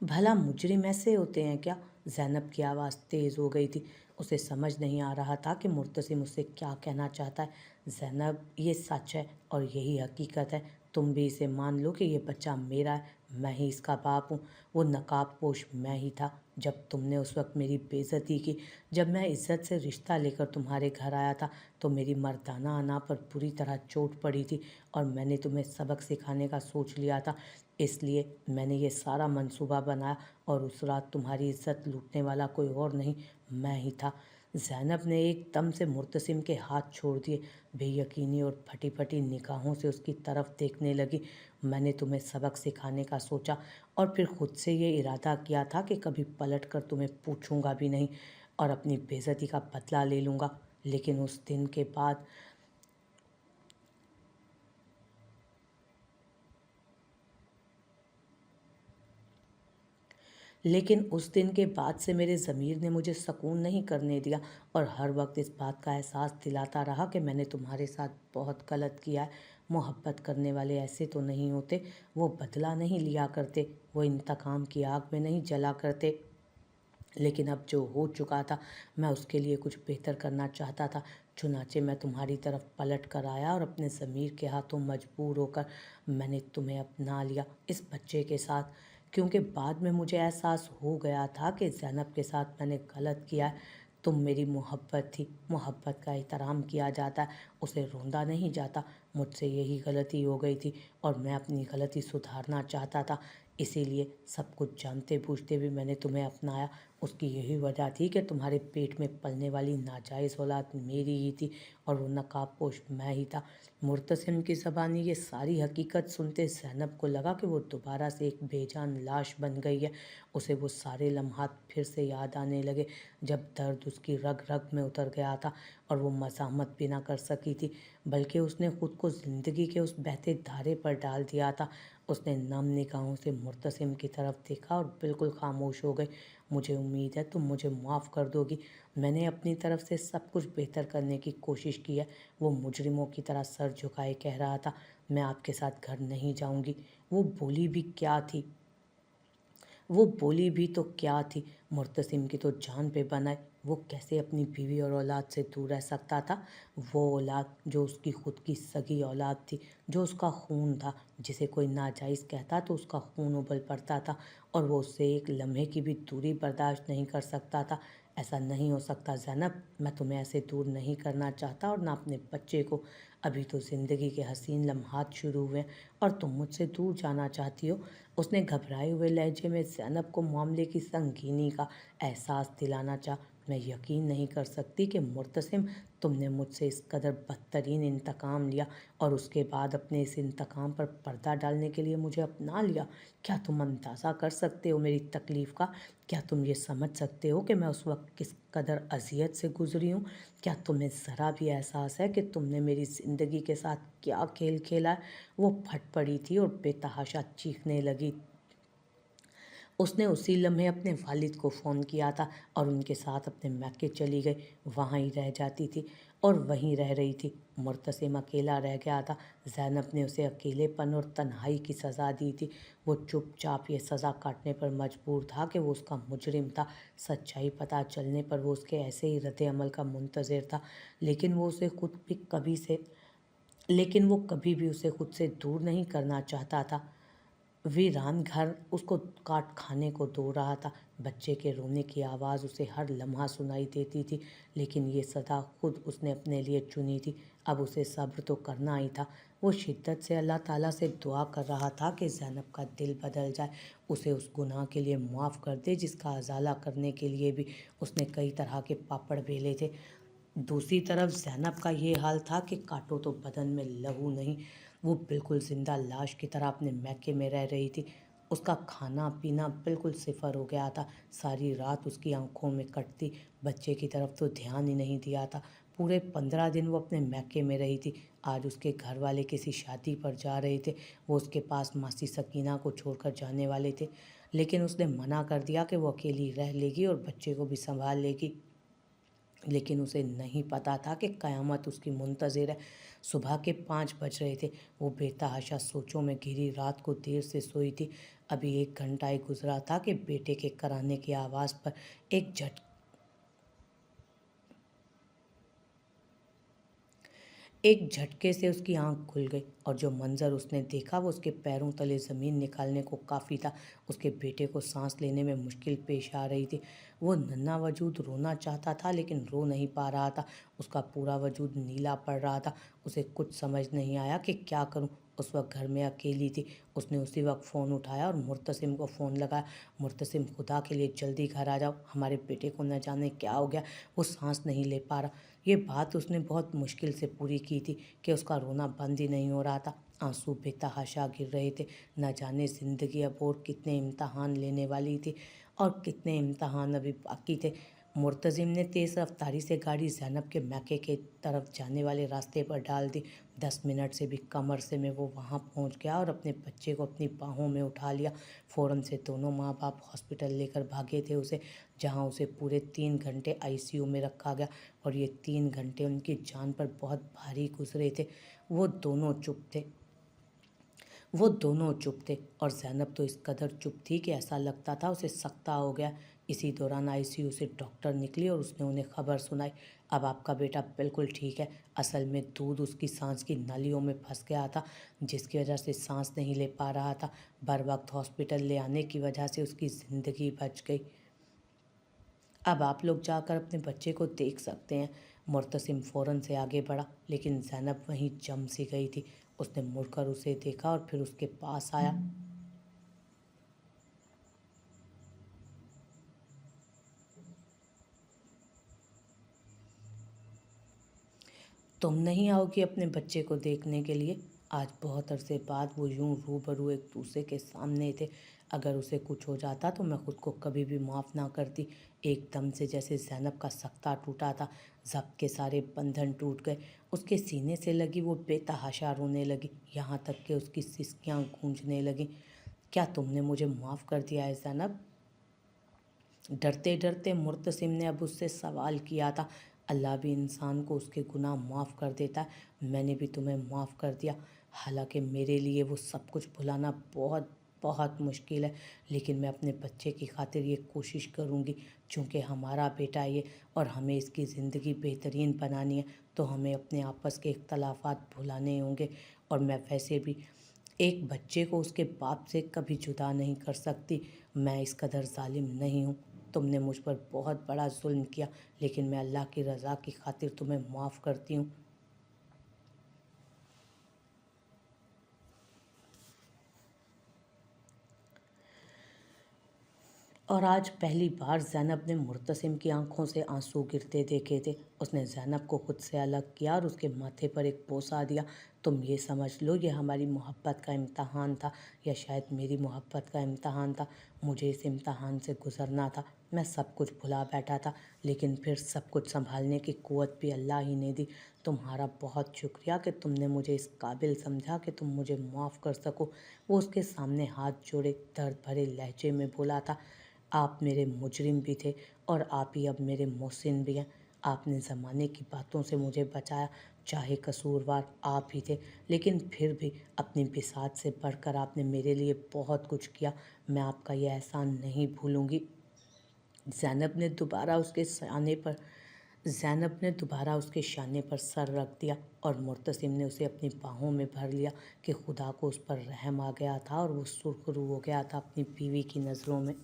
भला मुजरिम ऐसे होते हैं क्या? ज़ैनब की आवाज़ तेज़ हो गई थी। उसे समझ नहीं आ रहा था कि मुर्तसिम उससे क्या कहना चाहता है। ज़ैनब, ये सच है और यही हकीकत है। तुम भी इसे मान लो कि ये बच्चा मेरा है, मैं ही इसका बाप हूँ। वो नकाब पोश मैं ही था जब तुमने उस वक्त मेरी बेइज्जती की। जब मैं इज्जत से रिश्ता लेकर तुम्हारे घर आया था तो मेरी मर्दाना अना पर बुरी तरह चोट पड़ी थी और मैंने तुम्हें सबक सिखाने का सोच लिया था। इसलिए मैंने ये सारा मंसूबा बनाया और उस रात तुम्हारी इज्जत लूटने वाला कोई और नहीं, मैं ही था। ज़ैनब ने एकदम से मुर्तसिम के हाथ छोड़ दिए, बेयकीनी और फटी फटी निगाहों से उसकी तरफ देखने लगी। मैंने तुम्हें सबक सिखाने का सोचा और फिर खुद से ये इरादा किया था कि कभी पलट कर तुम्हें पूछूंगा भी नहीं और अपनी बेइज्जती का बदला ले लूँगा। लेकिन उस दिन के बाद लेकिन उस दिन के बाद से मेरे ज़मीर ने मुझे सुकून नहीं करने दिया और हर वक्त इस बात का एहसास दिलाता रहा कि मैंने तुम्हारे साथ बहुत गलत किया है। मोहब्बत करने वाले ऐसे तो नहीं होते। वो बदला नहीं लिया करते, वो इंतकाम की आग में नहीं जला करते। लेकिन अब जो हो चुका था, मैं उसके लिए कुछ बेहतर करना चाहता था। चुनाचे मैं तुम्हारी तरफ पलट कर आया और अपने ज़मीर के हाथों मजबूर होकर मैंने तुम्हें अपना लिया इस बच्चे के साथ। क्योंकि बाद में मुझे एहसास हो गया था कि ज़ैनब के साथ मैंने गलत किया है। तुम मेरी मोहब्बत थी, मोहब्बत का एहतराम किया जाता है, उसे रोंदा नहीं जाता। मुझसे यही गलती हो गई थी और मैं अपनी गलती सुधारना चाहता था। इसी लिए सब कुछ जानते बूझते भी मैंने तुम्हें अपनाया। उसकी यही वजह थी कि तुम्हारे पेट में पलने वाली नाजायज़ औलाद मेरी ही थी और वो नकाबपोश मैं ही था। मुर्तसिम की ज़बानी ये सारी हकीकत सुनते ज़ैनब को लगा कि वो दोबारा से एक बेजान लाश बन गई है। उसे वो सारे लम्हात फिर से याद आने लगे जब दर्द उसकी रग रग में उतर गया था और वो मज़ाहमत भी ना कर सकी थी, बल्कि उसने ख़ुद को ज़िंदगी के उस बहते धारे पर डाल दिया था। उसने नम निगाहों से मुर्तसिम की तरफ देखा और बिल्कुल खामोश हो गई। मुझे उम्मीद है तुम मुझे माफ़ कर दोगी। मैंने अपनी तरफ से सब कुछ बेहतर करने की कोशिश की है। वो मुजरिमों की तरह सर झुकाए कह रहा था, मैं आपके साथ घर नहीं जाऊंगी। वो बोली भी क्या थी वो बोली भी तो क्या थी। मुर्तसिम की तो जान पे बनाए। वो कैसे अपनी बीवी और औलाद से दूर रह सकता था। वो औलाद जो उसकी खुद की सगी औलाद थी, जो उसका खून था। जिसे कोई नाजायज़ कहता तो उसका खून उबल पड़ता था और वो उससे एक लम्हे की भी दूरी बर्दाश्त नहीं कर सकता था। ऐसा नहीं हो सकता ज़ैनब, मैं तुम्हें ऐसे दूर नहीं करना चाहता और ना अपने बच्चे को। अभी तो ज़िंदगी के हसीन लम्हात शुरू हुए और तुम मुझसे दूर जाना चाहती हो। उसने घबराए हुए लहजे में ज़ैनब को मामले की संगीनी का एहसास दिलाना चाहा। मैं यकीन नहीं कर सकती कि मुर्तसिम, तुमने मुझसे इस कदर बदतरीन इंतकाम लिया और उसके बाद अपने इस इंतकाम पर पर्दा डालने के लिए मुझे अपना लिया। क्या तुम अंदाज़ा कर सकते हो मेरी तकलीफ़ का? क्या तुम ये समझ सकते हो कि मैं उस वक्त किस कदर अजियत से गुजरी हूँ? क्या तुम्हें ज़रा भी एहसास है कि तुमने मेरी ज़िंदगी के साथ क्या खेल खेला है? वो फट पड़ी थी और बेतहाशा चीखने लगी। उसने उसी लम्हे अपने वालिद को फ़ोन किया था और उनके साथ अपने मैके चली गई। वहाँ ही रह जाती थी और वहीं रह रही थी। मुर्तसिम अकेला रह गया था। ज़ैनब ने उसे अकेलेपन और तन्हाई की सज़ा दी थी। वो चुपचाप ये सज़ा काटने पर मजबूर था कि वो उसका मुजरिम था। सच्चाई पता चलने पर वो उसके ऐसे ही रद्द-ए-अमल का मुंतज़िर था, लेकिन वो उसे खुद भी कभी से लेकिन वो कभी भी उसे खुद से दूर नहीं करना चाहता था। वीरान घर उसको काट खाने को दो रहा था। बच्चे के रोने की आवाज़ उसे हर लम्हा सुनाई देती थी, लेकिन ये सदा खुद उसने अपने लिए चुनी थी। अब उसे सब्र तो करना ही था। वो शिद्दत से अल्लाह ताला से दुआ कर रहा था कि ज़ैनब का दिल बदल जाए, उसे उस गुनाह के लिए मुआफ़ कर दे जिसका अज़ाला करने के लिए भी उसने कई तरह के पापड़ बेले थे। दूसरी तरफ ज़ैनब का ये हाल था कि काटो तो बदन में लहू नहीं, वो बिल्कुल ज़िंदा लाश की तरह अपने मैके में रह रही थी। उसका खाना पीना बिल्कुल सिफर हो गया था। सारी रात उसकी आंखों में कटती, बच्चे की तरफ तो ध्यान ही नहीं दिया था। पूरे 15 दिन वो अपने मैके में रही थी। आज उसके घर वाले किसी शादी पर जा रहे थे। वो उसके पास मासी सकीना को छोड़कर जाने वाले थे, लेकिन उसने मना कर दिया कि वो अकेली रह लेगी और बच्चे को भी संभाल लेगी। लेकिन उसे नहीं पता था कि क़यामत उसकी मुंतज़िर है। सुबह के 5 बज रहे थे। वो बेतहाशा सोचों में घिरी रात को देर से सोई थी। अभी 1 घंटा ही गुजरा था कि बेटे के कराने की आवाज़ पर एक झट एक झटके से उसकी आंख खुल गई और जो मंजर उसने देखा वो उसके पैरों तले ज़मीन निकालने को काफ़ी था। उसके बेटे को सांस लेने में मुश्किल पेश आ रही थी। वो नन्हा वजूद रोना चाहता था लेकिन रो नहीं पा रहा था। उसका पूरा वजूद नीला पड़ रहा था। उसे कुछ समझ नहीं आया कि क्या करूं। उस वक्त घर में अकेली थी। उसने उसी वक्त फ़ोन उठाया और मुर्तसिम को फ़ोन लगाया। मुर्तसिम, खुदा के लिए जल्दी घर आ जाओ, हमारे बेटे को न जाने क्या हो गया, वो सांस नहीं ले पा रहा। ये बात उसने बहुत मुश्किल से पूरी की थी कि उसका रोना बंद ही नहीं हो रहा था। आंसू बेतहाशा गिर रहे थे। न जाने ज़िंदगी अब और कितने इम्तहान लेने वाली थी और कितने इम्तहान अभी बाकी थे। मुर्तज़िम ने तेज़ रफ्तारी से गाड़ी ज़ैनब के मैके के तरफ जाने वाले रास्ते पर डाल दी। 10 मिनट से भी कम अरसे में वो वहाँ पहुँच गया और अपने बच्चे को अपनी बाहों में उठा लिया। फ़ौरन से दोनों माँ बाप हॉस्पिटल लेकर भागे थे उसे, जहाँ उसे पूरे 3 घंटे आईसीयू में रखा गया और ये 3 घंटे उनकी जान पर बहुत भारी गुजरे थे। वो दोनों चुप थे वो दोनों चुप थे और ज़ैनब तो इस कदर चुप थी कि ऐसा लगता था उसे सकता हो गया। इसी दौरान आईसीयू से डॉक्टर निकली और उसने उन्हें खबर सुनाई, अब आपका बेटा बिल्कुल ठीक है। असल में दूध उसकी सांस की नालियों में फंस गया था, जिसकी वजह से सांस नहीं ले पा रहा था। बर वक्त हॉस्पिटल ले आने की वजह से उसकी ज़िंदगी बच गई। अब आप लोग जाकर अपने बच्चे को देख सकते हैं। मुर्तसिम फ़ौरन से आगे बढ़ा, लेकिन ज़ैनब वहीं जम सी गई थी। उसने मुड़कर उसे देखा और फिर उसके पास आया तुम नहीं आओगी अपने बच्चे को देखने के लिए? आज बहुत अरसे बाद वो यूं रूबरू एक दूसरे के सामने थे। अगर उसे कुछ हो जाता तो मैं खुद को कभी भी माफ़ ना करती। एकदम से जैसे ज़ैनब का सख्ता टूटा था, ज़ब्त के सारे बंधन टूट गए। उसके सीने से लगी वो बेतहाशा रोने लगी, यहाँ तक कि उसकी सिसकियाँ गूंजने लगीं। क्या तुमने मुझे माफ़ कर दिया है ज़ैनब? डरते डरते मुर्तसिम ने अब उससे सवाल किया था। अल्लाह भी इंसान को उसके गुनाह माफ़ कर देता है। मैंने भी तुम्हें माफ़ कर दिया। हालांकि मेरे लिए वो सब कुछ भुलाना बहुत बहुत मुश्किल है, लेकिन मैं अपने बच्चे की खातिर ये कोशिश करूँगी। चूँकि हमारा बेटा ये और हमें इसकी ज़िंदगी बेहतरीन बनानी है, तो हमें अपने आपस के इख्तलाफात भुलाने होंगे। और मैं वैसे भी एक बच्चे को उसके बाप से कभी जुदा नहीं कर सकती। मैं इस कदर जालिम नहीं हूँ। तुमने मुझ पर बहुत बड़ा जुल्म किया, लेकिन मैं अल्लाह की रज़ा की खातिर तुम्हें माफ़ करती हूँ। और आज पहली बार ज़ैनब ने मुर्तसिम की आंखों से आंसू गिरते देखे थे। उसने ज़ैनब को खुद से अलग किया और उसके माथे पर एक बोसा दिया। तुम ये समझ लो ये हमारी मोहब्बत का इम्तहान था, या शायद मेरी मोहब्बत का इम्तहान था। मुझे इस इम्तहान से गुज़रना था। मैं सब कुछ भुला बैठा था, लेकिन फिर सब कुछ संभालने की क़ुव्वत भी अल्लाह ही ने दी। तुम्हारा बहुत शुक्रिया कि तुमने मुझे इस काबिल समझा कि तुम मुझे माफ़ कर सको। वो उसके सामने हाथ जोड़े दर्द भरे लहजे में बोला था, आप मेरे मुजरिम भी थे और आप ही अब मेरे मोहसिन भी हैं। आपने ज़माने की बातों से मुझे बचाया, चाहे कसूरवार आप ही थे, लेकिन फिर भी अपनी बिसात से बढ़कर आपने मेरे लिए बहुत कुछ किया। मैं आपका यह एहसान नहीं भूलूंगी। ज़ैनब ने दोबारा उसके शाने पर ज़ैनब ने दोबारा उसके शाने पर सर रख दिया और मुर्तसिम ने उसे अपनी बाहों में भर लिया कि खुदा को उस पर रहम आ गया था और वो सुरखरू हो गया था अपनी बीवी की नज़रों में।